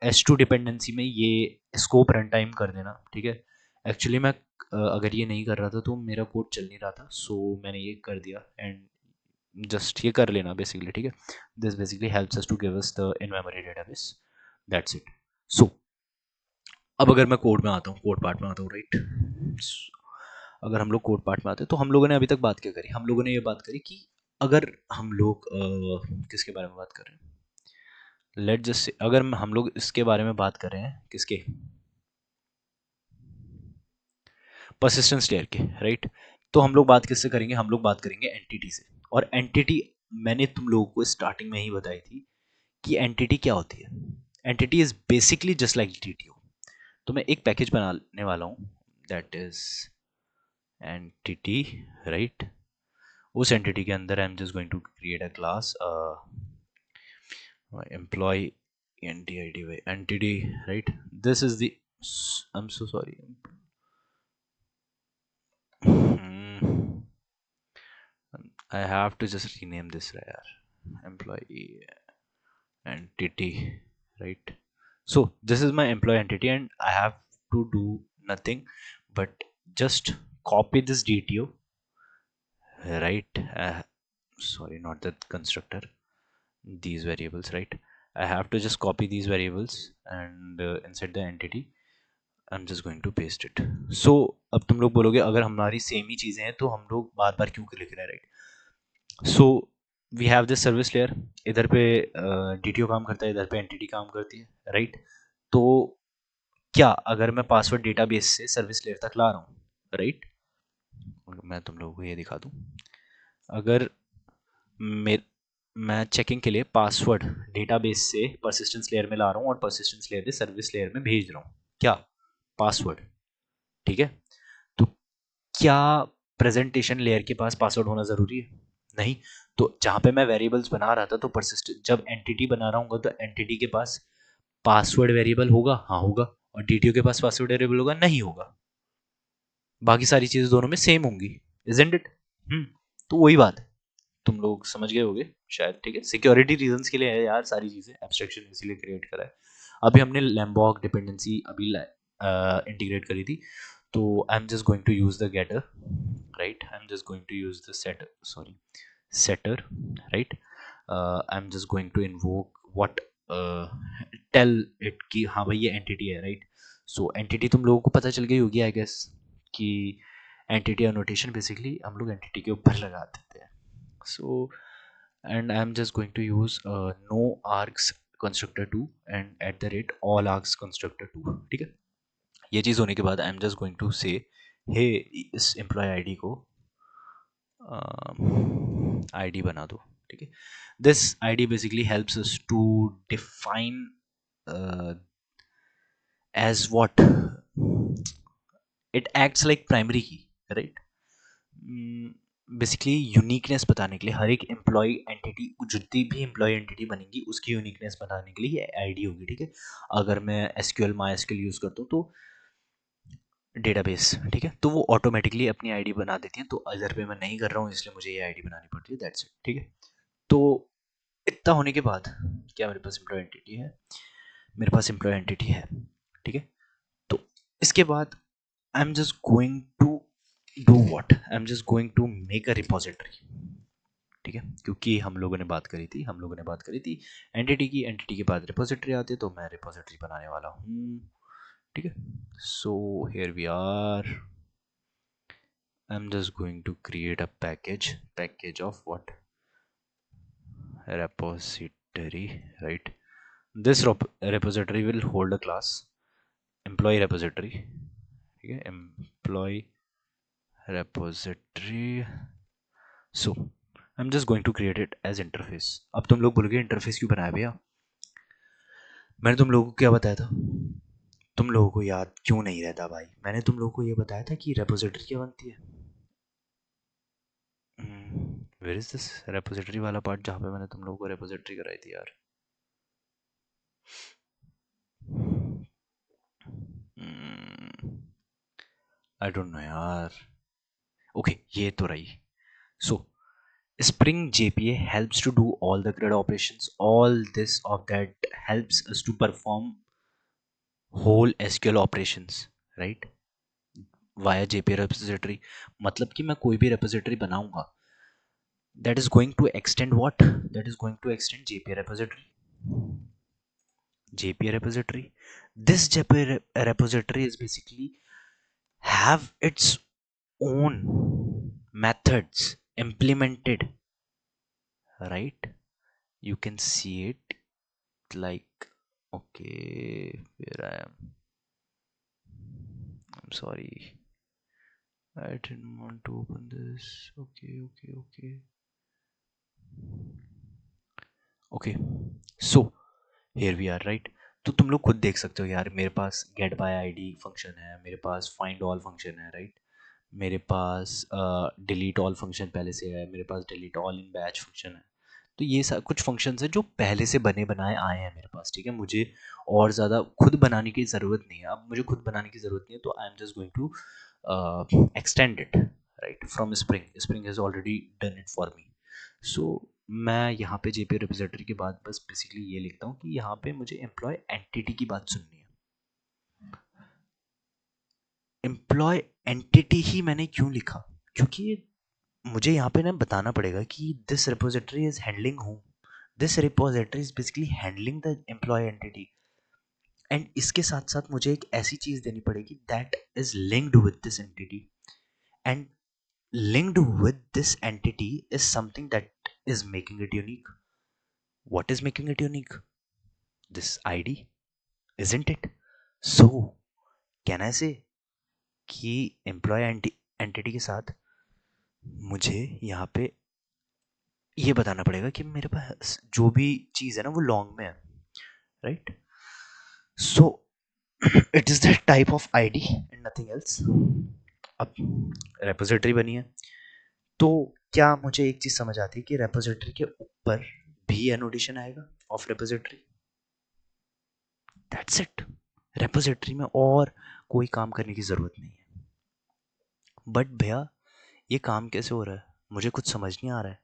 H2 डिपेंडेंसी में ये स्कोप रन टाइम कर देना, ठीक है। एक्चुअली मैं अगर ये नहीं कर रहा था तो मेरा कोड चल नहीं रहा था, सो मैंने ये कर दिया एंड जस्ट ये कर लेना बेसिकली, ठीक है। This basically helps us to give us the in memory database, that's it. So अब अगर मैं कोड में आता हूँ, कोड पार्ट में आता हूँ, राइट। अगर हम लोग कोड पार्ट में आते हैं तो हम लोगों ने अभी तक बात क्या करी, हम लोगों ने ये बात करी कि अगर हम लोग किसके बारे में बात कर रहे हैं, लेट जस्ट अगर हम लोग इसके बारे में बात कर रहे हैं, किसके, परसिस्टेंस लेयर के, राइट। तो हम लोग बात किससे करेंगे, हम लोग बात करेंगे एंटिटी से। और एंटिटी मैंने तुम लोगों को स्टार्टिंग में ही बताई थी कि एंटिटी क्या होती है। Entity is basically just like DTO. तो मैं एक पैकेज बनाने वाला हूँ, दैट इज एंटिटी, राइट। उस एंटिटी के अंदर I am just going to create a class employee entity, right? This is the, I'm so sorry. Hmm. I have to just rename this, employee entity, right? So this is my employee entity and I have to do nothing but just copy this DTO, right? Sorry, not the constructor, these variables, right? I have to just copy these variables and inside the entity I am just going to paste it. So अब तुम लोग बोलोगे अगर हमारी same ही चीज़ें हैं तो हम लोग बार बार क्यों लिख रहे हैं, right. So we have this service layer, इधर पे DTO काम करता है, इधर पे एंटिटी काम करती है, राइट। तो क्या अगर मैं पासवर्ड डेटाबेस से सर्विस लेयर तक ला रहा हूँ, राइट, मैं तुम लोगों को ये दिखा दूँ। अगर मैं चेकिंग के लिए पासवर्ड डेटाबेस से परसिस्टेंस लेयर में ला रहा हूँ और परसिस्टेंस लेयर से सर्विस लेयर में भेज रहा हूँ, क्या पासवर्ड, ठीक है। तो क्या प्रेजेंटेशन लेयर के पास पासवर्ड होना ज़रूरी है, नहीं। तो जहाँ पे मैं वेरिएबल्स बना रहा था तो परसिस्टेंट जब एंटिटी बना रहा हूँ तो एंटिटी के पास पासवर्ड वेरिएबल होगा, हाँ होगा। और DTO के पास पासवर्ड वेरिएबल होगा, नहीं होगा। बाकी सारी चीज़ें दोनों में सेम होंगी, इजंट इट। तो वही बात है, तुम लोग समझ गए होगे शायद, ठीक है। सिक्योरिटी रीजंस के लिए है यार सारी चीज़ें, एब्स्ट्रैक्शन इसीलिए क्रिएट करा है। अभी हमने लैम्बॉक डिपेंडेंसी अभी इंटीग्रेट करी थी, तो I am just going to use the getter, right. I am just going to use the setter, right. I am just going to invoke what, tell it कि हाँ भाई ये एंटिटी है, राइट। सो एंटिटी तुम लोगों को पता चल गई होगी आई गेस कि एंटिटी एनोटेशन बेसिकली हम लोग एंटिटी के ऊपर लगा देते हैं। सो and I'm just going to use no args constructor 2 and at the rate all args constructor 2, ठीक है। ये चीज़ होने के बाद I'm just going to say hey इस employee ID को ID बना दो, ठीक है। This ID basically helps us to define as what it acts like primary key, right. Basically uniqueness बताने के लिए, हर एक एम्प्लॉय एंटिटी, जितनी भी एम्प्लॉय एंटिटी बनेगी उसकी यूनिकनेस बताने के लिए ये आईडी होगी, ठीक है। अगर मैं एसक्यूएल माई एसक्यूएल यूज़ करता हूँ तो डेटाबेस, ठीक है, तो वो ऑटोमेटिकली अपनी आईडी बना देती है। तो इधर पे मैं नहीं कर रहा हूँ इसलिए मुझे ये आईडी बनानी पड़ती है, दैट्स इट, ठीक है। तो इतना होने के बाद क्या मेरे पास एम्प्लॉय एंटिटी है, मेरे पास एम्प्लॉय एंटिटी है, ठीक है। तो इसके बाद I am just going to do what, I am just going to make a repository, ठीक है। क्योंकि हम लोगों ने बात करी थी, एंटिटी की, एंटिटी के बाद रिपोजिटरी आती है, तो मैं रिपोजिटरी बनाने वाला हूँ, ठीक है। So here we are, I am just going to create a package of what, repository, right. दिस repository will hold a class employee repository. ठीक है, employee repository. So I'm just going to create it as interface. अब तुम लोग बोलोगे interface क्यों बनाया भैया? मैंने तुम लोगों को क्या बताया था? तुम लोगों को याद क्यों नहीं रहता भाई? मैंने तुम लोगों को ये बताया था कि रेपोजिटरी क्या बनती है. वेयर इज दिस रेपोजिटरी वाला पार्ट जहाँ पे मैंने तुम लोगों को रेपोजिटरी कराई थी यार. आई डोंट नो यार. ओके, ये तो रही. सो Spring JPA helps to do all the CRUD operations. All this of that helps us to perform whole SQL operations, right? Via JPA repository. मतलब कि मैं कोई भी repository बनाऊंगा, that is going to extend what? That is going to extend JPA repository. JPA repository. This JPA repository is basically have its own methods implemented, right? You can see it like, okay, where I am. I'm sorry, I didn't want to open this. Okay, so here we are, right? तो तुम लोग खुद देख सकते हो यार, मेरे पास get by ID function है, मेरे पास find all फंक्शन है, राइट? मेरे पास delete all फंक्शन पहले से है, मेरे पास delete all in batch function है. तो ये कुछ फंक्शंस हैं जो पहले से बने बनाए आए हैं मेरे पास, ठीक है. मुझे और ज़्यादा खुद बनाने की ज़रूरत नहीं है. अब मुझे खुद बनाने की ज़रूरत नहीं है, तो I am just going to extend it, right, from Spring has already done it for me. So मैं यहाँ पे जेपी रिपोजिटरी के बाद बस बेसिकली ये लिखता हूँ कि यहाँ पे मुझे एम्प्लॉय एंटिटी की बात सुननी है. एम्प्लॉय एंटिटी ही मैंने क्यों लिखा? क्योंकि मुझे यहाँ पे ना बताना पड़ेगा कि this repository is handling whom. This repository is basically handling the employee entity. And इसके साथ साथ मुझे एक ऐसी चीज देनी पड़ेगी that is linked with this entity. And linked with this entity is something that is making it unique. What is making it unique? This ID, isn't it? So can I say कि employ entity के साथ मुझे यहाँ पे ये बताना पड़ेगा कि मेरे पास जो भी चीज़ है ना वो लॉन्ग में है, right? So it is the type of ID and nothing else. अब रेपोजिटरी बनी है, तो क्या मुझे एक चीज़ समझ आती है कि रेपोजिटरी के ऊपर भी एनोटेशन आएगा of repository. That's it. Repository में और कोई काम करने की ज़रूरत नहीं है. बट भैया ये काम कैसे हो रहा है मुझे कुछ समझ नहीं आ रहा है.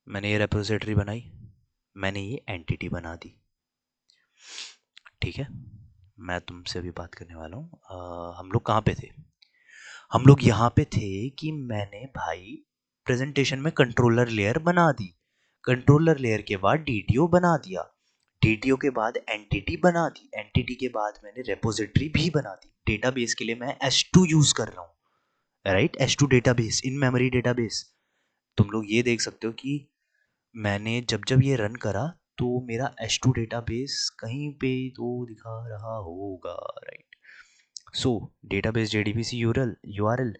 मैंने ये रेपोजिटरी बनाई, मैंने ये एंटिटी बना दी, ठीक है. मैं तुमसे अभी बात करने वाला हूँ. हम लोग कहाँ पे थे? हम लोग यहाँ पे थे कि मैंने भाई प्रेजेंटेशन में कंट्रोलर लेयर बना दी. कंट्रोलर लेयर के बाद डीटीओ बना दिया. डीटीओ के बाद एंटिटी बना दी. एंटिटी के बाद मैंने रेपोजिटरी भी बना दी. डेटाबेस के लिए मैं S2 यूज कर रहा हूँ, राइट? S2 डेटाबेस, इन मेमोरी डेटाबेस. तुम लोग ये देख सकते हो कि मैंने जब जब ये रन करा तो मेरा S2 डेटाबेस कहीं पे तो दिखा रहा होगा, right? So database JDBC URL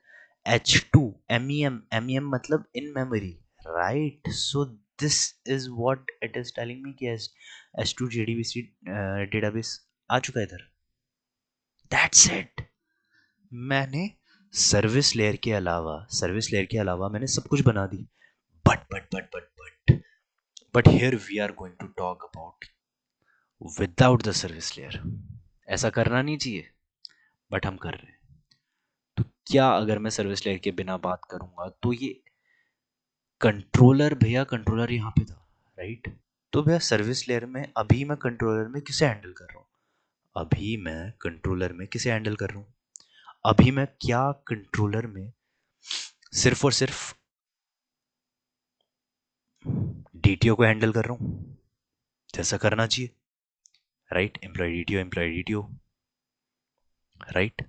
H2 MEM मतलब in memory, right? So this is what it is telling me कि S2 JDBC डेटाबेस आ चुका है इधर. That's it. मैंने सर्विस लेयर के अलावा मैंने सब कुछ बना दी. But here we are going to talk about without the service layer. ऐसा करना नहीं चाहिए, बट हम कर रहे हैं. तो क्या अगर मैं सर्विस लेयर के बिना बात करूंगा तो ये कंट्रोलर, भैया कंट्रोलर यहाँ पे था, राइट? तो भैया सर्विस लेयर में अभी मैं कंट्रोलर में किसे हैंडल कर रहा हूँ? अभी मैं कंट्रोलर में किसे हैंडल कर रहा हूँ? अभी मैं क्या कंट्रोलर में सिर्फ और सिर्फ डीटीओ को हैंडल कर रहा हूँ, जैसा करना चाहिए, right? Employee DTO, right?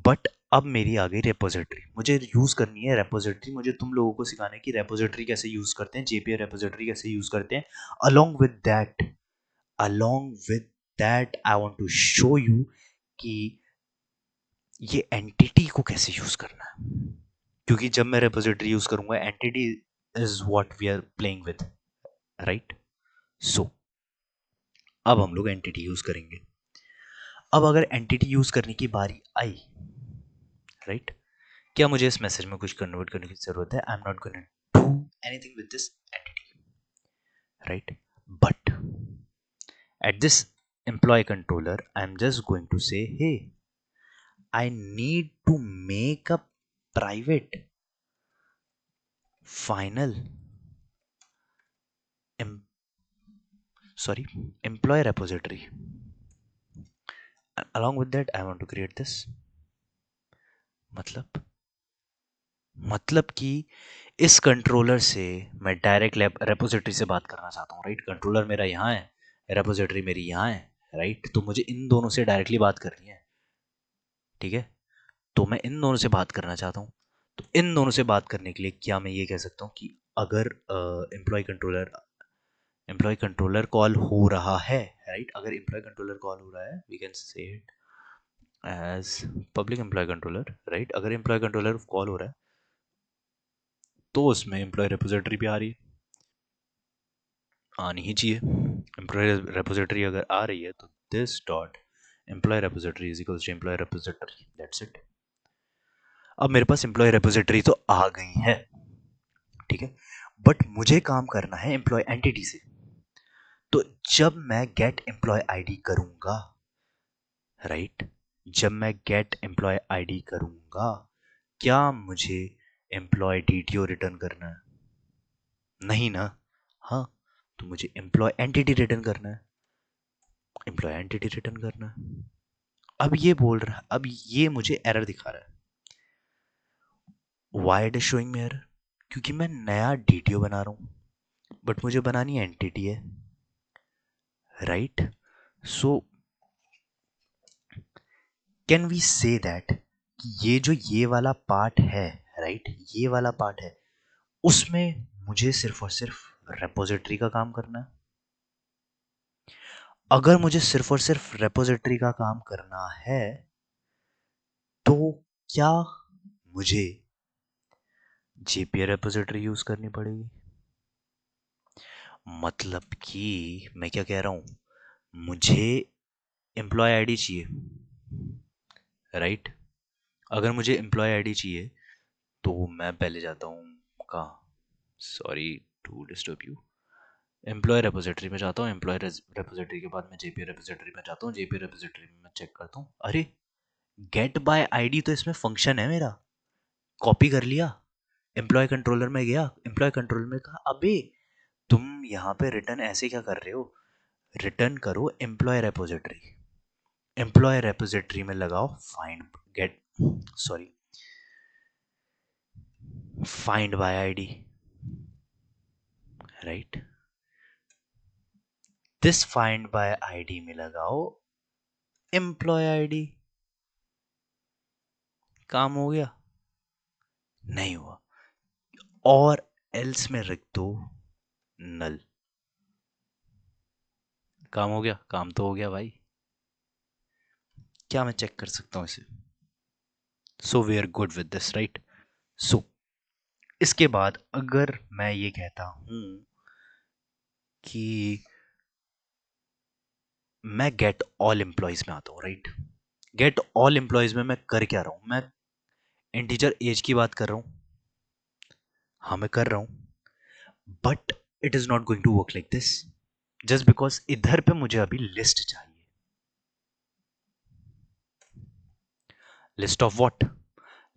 But अब मेरी आ गई रेपोजिटरी. मुझे यूज़ करनी है रेपोजिटरी. मुझे तुम लोगों को सिखाना है कि रेपोजिटरी कैसे यूज़ करते हैं, जेपीए रेपोजिटरी कैसे यूज़ करते हैं. Along with that along with that I want to show you कि ये एंटिटी को कैसे यूज करना है, क्योंकि जब मैं रेपोजिटरी यूज करूंगा entity is what we are playing with, right? So अब हम लोग एंटिटी यूज करेंगे। अब अगर एंटिटी यूज करने की बारी आई, राइट, क्या मुझे इस मैसेज में कुछ कन्वर्ट करने की जरूरत है? I am not going to do anything with this entity, right? But at this employee controller I'm just going to say, hey, I need to make a private final em- employee repository. Along with that I want to create this, मतलब कि इस controller से मैं direct repository से बात करना चाहता हूँ, राइट? कंट्रोलर मेरा यहाँ है, रेपोजिटरी मेरी यहाँ है, राइट? तो मुझे इन दोनों से डायरेक्टली बात करनी है, ठीक है? तो मैं इन दोनों से बात करना चाहता हूँ। तो इन दोनों से बात करने के लिए क्या मैं ये कह सकता हूँ कि अगर एम्प्लॉय कंट्रोलर कॉल हो रहा है, राइट? अगर एम्प्लॉय कंट्रोलर कॉल हो रहा है we can say it as public employee controller, right? अगर एम्प्लॉय कंट्रोलर कॉल हो रहा है तो उसमें एम्प्लॉय रेपोजिटरी भी आ रही है, आनी ही चाहिए। एम्प्लॉय रेपोजिटरी अगर आ रही है तो this dot employee repository is equals to employee repository, that's it. अब मेरे पास एम्प्लॉय रेपोजिटरी तो आ गई है, ठीक है, बट मुझे काम करना है एम्प्लॉय एंटिटी से। तो जब मैं गेट एम्प्लॉय आईडी करूंगा, राइट, जब मैं गेट एम्प्लॉय आईडी करूंगा, क्या मुझे एम्प्लॉय डीटीओ रिटर्न करना है? नहीं ना। हाँ, तो मुझे एम्प्लॉय एंटिटी रिटर्न करना है, एम्प्लॉय एंटिटी रिटर्न करना है। अब ये बोल रहा है, अब ये मुझे एरर दिखा रहा है। Why it is showing me error? क्योंकि मैं नया डीटीओ बना रहा हूं, बट मुझे बनानी एंटिटी है, right? So can we say that ये जो ये वाला पार्ट है, राइट, ये वाला पार्ट है, उसमें मुझे सिर्फ और सिर्फ रेपोजिटरी का काम करना है। अगर मुझे सिर्फ और सिर्फ रेपोजिटरी का काम करना है तो क्या मुझे जेपीए रेपोजिटरी यूज करनी पड़ेगी? मतलब कि मैं क्या कह रहा हूं, मुझे एम्प्लॉय आईडी चाहिए, राइट? अगर मुझे एम्प्लॉय आईडी चाहिए तो मैं पहले जाता हूँ कहाँ, sorry to disturb you, employee repository में जाता हूँ, एम्प्लॉय रेपोजिटरी के बाद मैं जेपीए रेपोजिटरी में जाता हूँ, जेपीए रेपोजिटरी में मैं चेक करता हूँ, अरे गेट बाय आईडी तो इसमें फंक्शन है मेरा, कॉपी कर लिया, एम्प्लॉय कंट्रोलर में गया, एम्प्लॉय कंट्रोलर में कहा अबे तुम यहाँ पे रिटर्न ऐसे क्या कर रहे हो, रिटर्न करो एम्प्लॉय रेपोजिटरी में लगाओ find get sorry find by ID, right? This find by ID में लगाओ एम्प्लॉय आईडी। काम हो गया? नहीं हुआ। और एल्स में रख दो नल। काम हो गया? काम तो हो गया भाई। क्या मैं चेक कर सकता हूँ इसे? So we are good with this, right? So इसके बाद अगर मैं ये कहता हूं कि मैं गेट ऑल एम्प्लॉयज में आता हूं, राइट? गेट ऑल एम्प्लॉयज में मैं कर क्या रहा हूं? मैं इंटीजर एज की बात कर रहा हूं, हाँ मैं कर रहा हूं, but it is not going to work like this, just because इधर पे मुझे अभी लिस्ट चाहिए। List of what?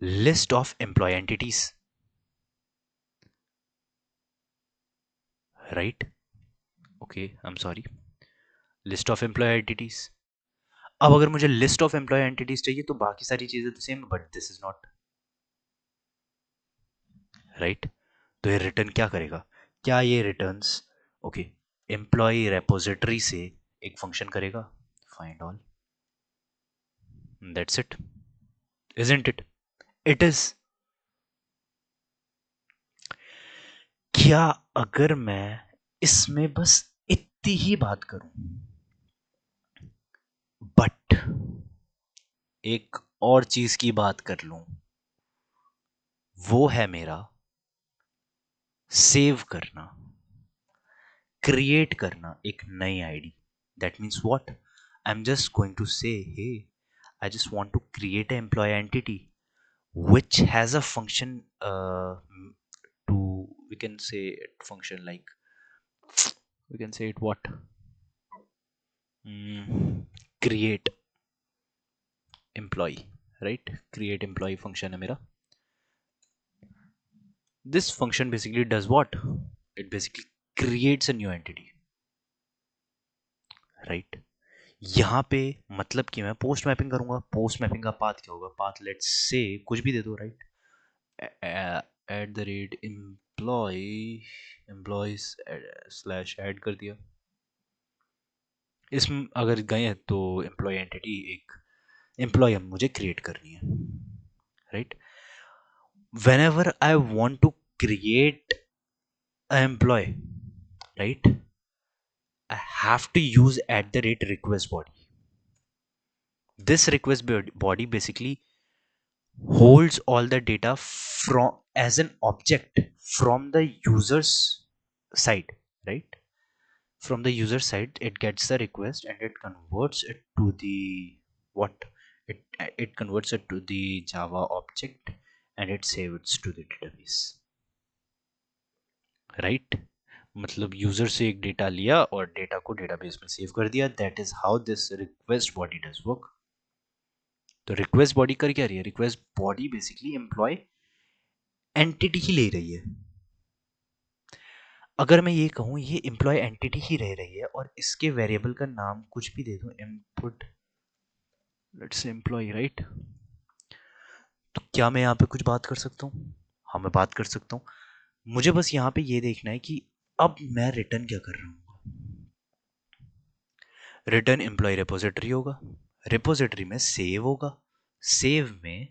List of employee entities, right? Okay, I am sorry, list of employee entities. अब अगर मुझे लिस्ट ऑफ एम्प्लॉय एंटिटीज चाहिए तो बाकी सारी चीजें तो same, but this is not, right? तो ये रिटर्न क्या करेगा? क्या ये रिटर्न्स ओके एम्प्लॉय रेपोजिटरी से एक फंक्शन करेगा, find all, that's it, isn't it? It is. क्या अगर मैं इसमें बस इतनी ही बात करूं, बट एक और चीज की बात कर लूं, वो है मेरा सेव करना, क्रिएट करना एक नई ID. That means what? I am just going to say, hey, I just want to create an employee entity which has a function, to, we can say it function like, we can say it what, create employee, right? Create employee function है मेरा. This function basically does what? It basically creates a new entity, right? यहाँ पे मतलब कि मैं post mapping करूंगा. Post mapping का path क्या होगा? पाथ लेट्स से कुछ भी दे दो, राइट? At the rate employees slash add कर दिया. इसमें अगर गए हैं तो एम्प्लॉय एंटिटी एक एम्प्लॉय मुझे क्रिएट करनी है, राइट? Whenever I want to create a employee, right, I have to use at the rate request body. This request body basically holds all the data from as an object from the user's side, right? From the user side, it gets the request and it converts it to the what? It converts it to the Java object and it saves it to the database, right? मतलब user से एक data लिया और data को database में save कर दिया. That is how this request body does work. तो रिक्वेस्ट बॉडी कर क्या रही है? Request body basically employee entity ही ले रही है. अगर मैं ये कहूँ ये एम्प्लॉय एंटिटी ही रह रही है और इसके वेरिएबल का नाम कुछ भी दे दूं, input let's say employee, right? तो क्या मैं यहाँ पे कुछ बात कर सकता हूँ? हाँ, मैं बात कर सकता हूँ. मुझे बस यहाँ पे ये देखना है कि अब मैं रिटर्न क्या कर रहा हूँ. रिटर्न एम्प्लॉय रिपोजिटरी होगा, रिपोजिटरी में सेव होगा, सेव में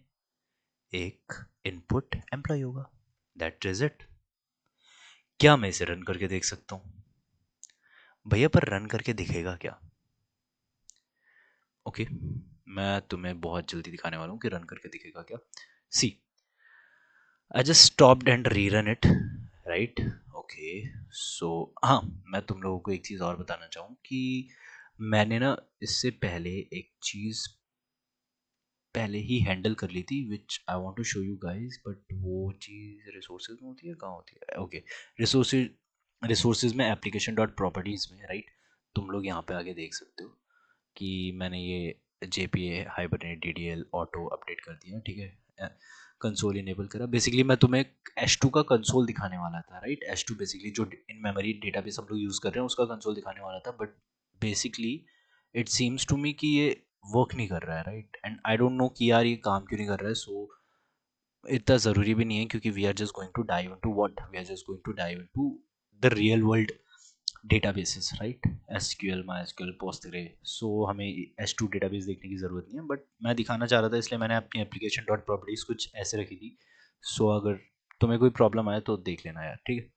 एक इनपुट एम्प्लॉय होगा. That is it. क्या मैं इसे रन करके देख सकता हूँ? भैया पर रन करके दिखेगा क्या? ओके, मैं तुम्हें बहुत जल्दी दिखाने वाला हूँ कि रन करके दिखेगा क्या. See, I just stopped and rerun it, right? Okay, so हाँ, मैं तुम लोगों को एक चीज़ और बताना चाहूँ कि मैंने ना इससे पहले एक चीज़ पहले ही हैंडल कर ली थी which I want to show you guys. But वो चीज़ रिसोर्सेज में होती है, कहाँ होती है? ओके, रिसोर्सेज, रिसोर्सेज में एप्लीकेशन डॉट प्रॉपर्टीज़ में, राइट? तुम लोग यहाँ पे आगे देख सकते हो कि मैंने ये JPA hibernate DDL auto update कर दिया, ठीक है? कंसोल इनेबल करा. बेसिकली मैं तुम्हें H2 का कंसोल दिखाने वाला था, राइट? H2 बेसिकली जो इन मेमोरी डेटाबेस हम लोग यूज़ कर रहे हैं उसका कंसोल दिखाने वाला था. But basically it seems to me कि ये वर्क नहीं कर रहा है, right? And I don't know कि यार ये काम क्यों नहीं कर रहा है. सो इतना ज़रूरी भी नहीं है क्योंकि we are just going to dive into what, we are just going to dive into the real world databases, right? SQL, MySQL, Postgre. सो हमें H2 डेटाबेस देखने की ज़रूरत नहीं है. बट मैं दिखाना चाह रहा था इसलिए मैंने अपनी एप्लीकेशन डॉट प्रॉपर्टीज़ कुछ ऐसे रखी थी. सो अगर तुम्हें कोई प्रॉब्लम आए तो देख लेना यार, ठीक है?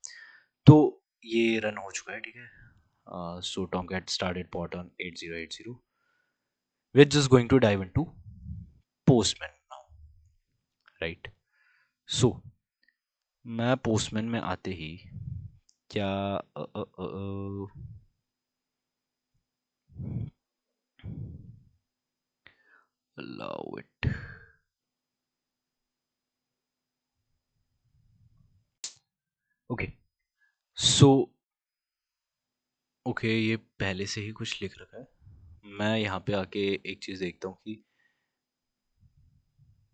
तो ये रन हो चुका है, ठीक है? So Tomcat started port on 8080. We are just going to dive into Postman now, right? So मैं पोस्टमैन में आते ही क्या allow it. Okay, so okay, ये पहले से ही कुछ लिख रखा है. मैं यहाँ पे आके एक चीज़ देखता हूँ कि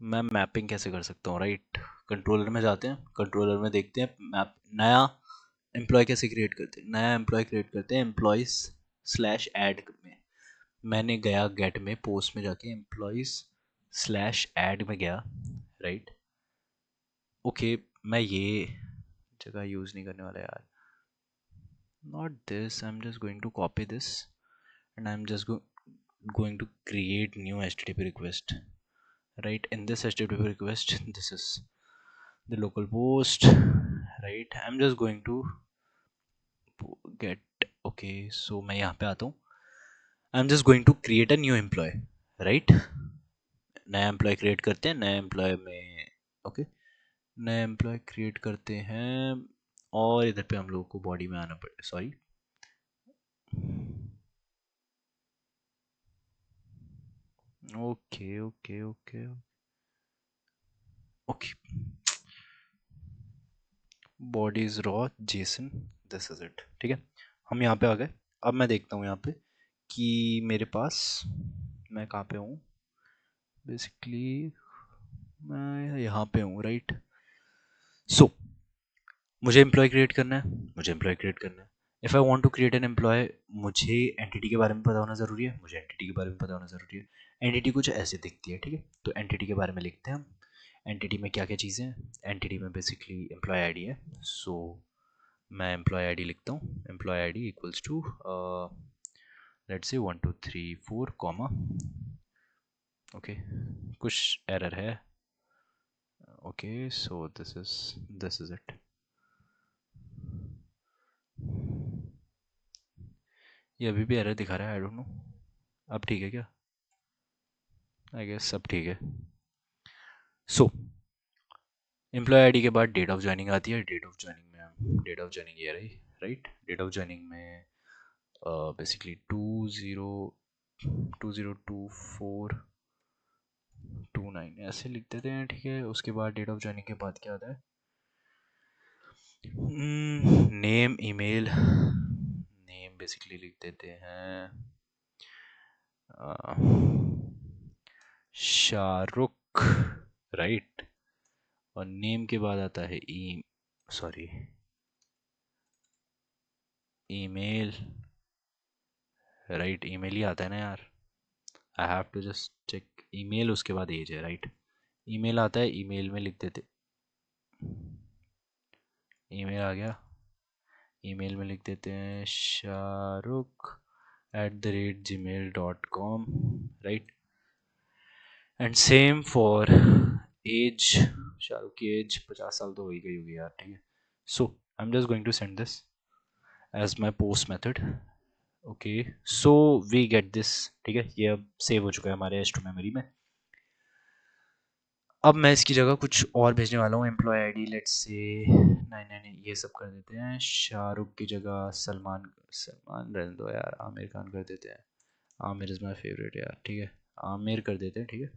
मैं मैपिंग कैसे कर सकता हूँ, राइट? कंट्रोलर में जाते हैं, कंट्रोलर में देखते हैं मैप. नया एम्प्लॉय कैसे क्रिएट करते हैं? नया एम्प्लॉय क्रिएट करते हैं एम्प्लॉयज़ स्लैश ऐड में. मैंने गया गेट में, पोस्ट में जाके एम्प्लॉयज़ स्लैश ऐड में गया, राइट? ओके, मैं ये जगह यूज़ नहीं करने वाला यार. Not this. I'm just going to copy this and I'm just going to create new HTTP request. Right, in this HTTP request, this is the local post. Right, I'm just going to get. Okay, so मैं यहाँ पे आता हूँ. I am just going to create a new employee, right. नया employee create करते हैं, नए employ में ओके नए एम्प्लॉय क्रिएट करते हैं, और इधर पे हम लोगों को बॉडी में आना पड़े, sorry okay okay okay okay body is raw Jason, this is it, ठीक है। हम यहाँ पे आ गए। अब मैं देखता हूँ यहाँ पे कि मेरे पास, मैं कहाँ पे हूँ बेसिकली, मैं यहाँ पे हूँ, राइट। सो मुझे एम्प्लॉय क्रिएट करना है, मुझे एम्प्लॉय क्रिएट करना है। If I want to create an employee, मुझे एंटिटी के बारे में पता होना ज़रूरी है, मुझे एंटिटी के बारे में पता होना ज़रूरी है। एंटिटी कुछ ऐसे दिखती है, ठीक है। तो एंटिटी के बारे में लिखते हैं हम। एंटिटी में क्या क्या चीज़ें हैं, एंटिटी में बेसिकली एम्प्लॉय आईडी है। सो मैं एम्प्लॉय आईडी लिखता हूँ, employee ID equals to let's say 1 2 3 4 comma, okay कुछ एरर है, okay so this is it. ये अभी भी एरर दिखा रहा है, आई डोंट नो। अब ठीक है क्या? आई गेस सब ठीक है। सो एम्प्लॉय आईडी के बाद डेट ऑफ ज्वाइनिंग आती है। डेट ऑफ ज्वाइनिंग में, डेट ऑफ ज्वाइनिंग ये रही, राइट। डेट ऑफ ज्वाइनिंग में बेसिकली 202429 ऐसे लिख देते हैं, ठीक है। उसके बाद डेट ऑफ ज्वाइनिंग के बाद क्या आता है, नेम ईमेल, नेम बेसिकली लिख देते हैं शाहरुख, राइट। और नेम के बाद आता है सॉरी ईमेल, राइट। ईमेल ही आता है ना यार, I have to just check. Email उसके बाद एज है, राइट। ईमेल आता है, ईमेल में लिख देते, ईमेल आ गया, ईमेल में लिख देते हैं shahrukh@gmail.com, right. And same for age, Shahrukh की एज 50 साल तो हो ही गई होगी यार, ठीक है। So I am just going to send this as my post method, okay. So we get this, ठीक है। ये अब सेव हो चुका है हमारे एच टू मेमोरी में। अब मैं इसकी जगह कुछ और भेजने वाला हूँ, एम्प्लॉय आईडी लेट्स से नहीं नहीं नहीं ये सब कर देते हैं। शाहरुख की जगह सलमान, सलमान रहने दो यार, आमिर खान कर देते हैं। आमिर इज़ माई फेवरेट यार, ठीक है। आमिर कर देते हैं, ठीक है।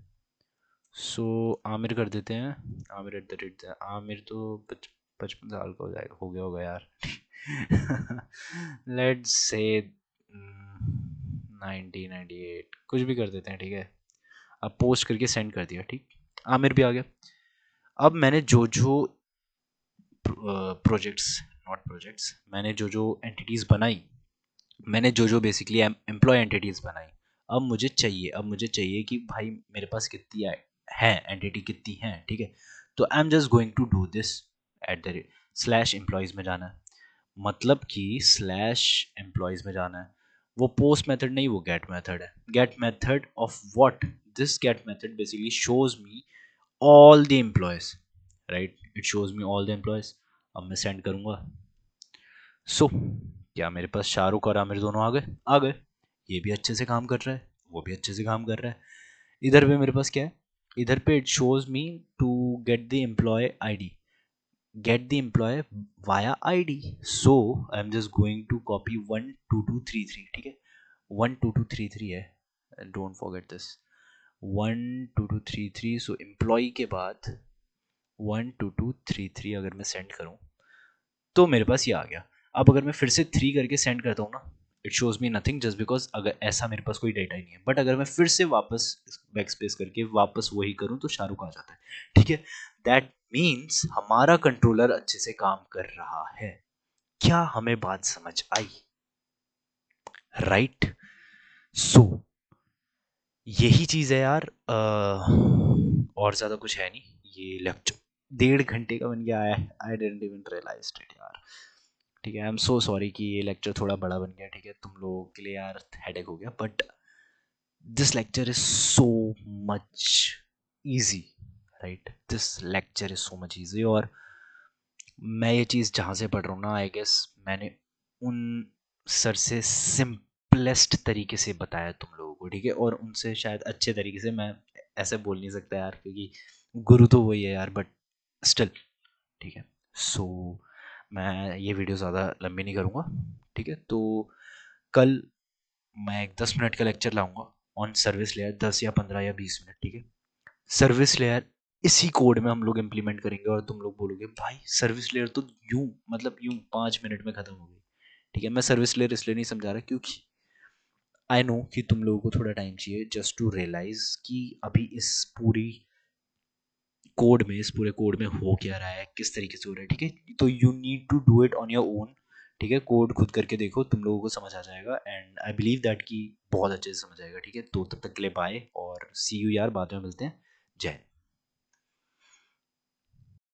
सो आमिर कर देते हैं, Aamir eight the rate, Aamir तो 55 साल का हो जाएगा, हो गया होगा यार। लेट्स से 1998 कुछ भी कर देते हैं, ठीक है। अब पोस्ट करके सेंड कर दिया, ठीक। आमिर भी आ गया। अब मैंने जो जो प्रोजेक्ट्स, नॉट प्रोजेक्ट्स, मैंने जो जो एंटिटीज़ बनाई, मैंने जो जो बेसिकली एम्प्लॉय एंटिटीज़ बनाई, अब मुझे चाहिए कि भाई मेरे पास कितनी है एंटिटी, कितनी हैं, ठीक है। तो I am just going to do this at the rate slash employees में जाना है, मतलब कि स्लैश एम्प्लॉयज़ में जाना है। वो पोस्ट मेथड नहीं, वो गेट मेथड है। Get method of what, this get method basically shows me all the employees, right. It shows me all the employees. अब मैं सेंड करूँगा। सो क्या मेरे पास शाहरुख और आमिर दोनों आ गए? आ गए। ये भी अच्छे से काम कर रहा है, वो भी अच्छे से काम कर रहा है। इधर पे मेरे पास क्या है, इधर पे it shows me to get the employee ID, get the employee via ID. So I am just going to copy 1 2 2 3 3, ठीक है। 1 2 2 3 3 है, don't forget this, 1 2 2 3 3। So employee के बाद 1 2 2 3 3 अगर मैं सेंड करूँ तो मेरे पास ये आ गया। अब अगर मैं फिर से 3 करके सेंड करता हूँ ना, it shows me nothing, just because अगर ऐसा मेरे पास कोई डेटा ही नहीं है। बट अगर मैं फिर से वापस बैक स्पेस करके वापस वही करूँ तो शाहरुख आ जाता है, ठीक है। दैट मीन्स हमारा कंट्रोलर अच्छे से काम कर रहा है। क्या हमें बात समझ आई? राइट। सो यही चीज है यार, और ज्यादा कुछ है नहीं। ये लेक्चर 1.5 घंटे का बन गया है, I didn't even realize it यार, ठीक है। आई एम सो सॉरी कि ये लेक्चर थोड़ा बड़ा बन गया, ठीक है। तुम लोगों के लिए यार हेडेक हो गया, but this lecture is so much easy, right. This lecture is so much easy. और मैं ये चीज़ जहाँ से पढ़ रहा हूँ ना, आई गेस मैंने उन सर से सिंपल सिंपलेस्ट तरीके से बताया तुम लोगों को, ठीक है, और उनसे शायद अच्छे तरीके से मैं ऐसे बोल नहीं सकता यार, क्योंकि गुरु तो वही है यार, बट स्टिल ठीक है। सो मैं ये वीडियो ज़्यादा लंबी नहीं करूँगा, ठीक है। तो कल मैं एक 10 मिनट का लेक्चर लाऊंगा ऑन सर्विस लेयर, 10 या 15 या 20 मिनट, ठीक है। सर्विस लेयर इसी कोड में हम लोग इम्प्लीमेंट करेंगे, और तुम लोग बोलोगे भाई सर्विस लेयर तो यूं मतलब यूं 5 मिनट में ख़त्म हो गई, ठीक है। मैं सर्विस लेयर इसलिए नहीं समझा रहा क्योंकि आई नो कि तुम लोगों को थोड़ा टाइम चाहिए जस्ट टू रियलाइज कि अभी इस पूरी कोड में, इस पूरे कोड में हो क्या रहा है, किस तरीके से हो रहा है, ठीक है। तो you need to do it on your own, ठीक है। कोड खुद करके देखो, तुम लोगों को समझ आ जाएगा, एंड आई बिलीव दैट कि बहुत अच्छे से समझ आएगा, ठीक है। तो तब तक के लिए बाय और सी यू यार, बाद में मिलते हैं। जय हिंद।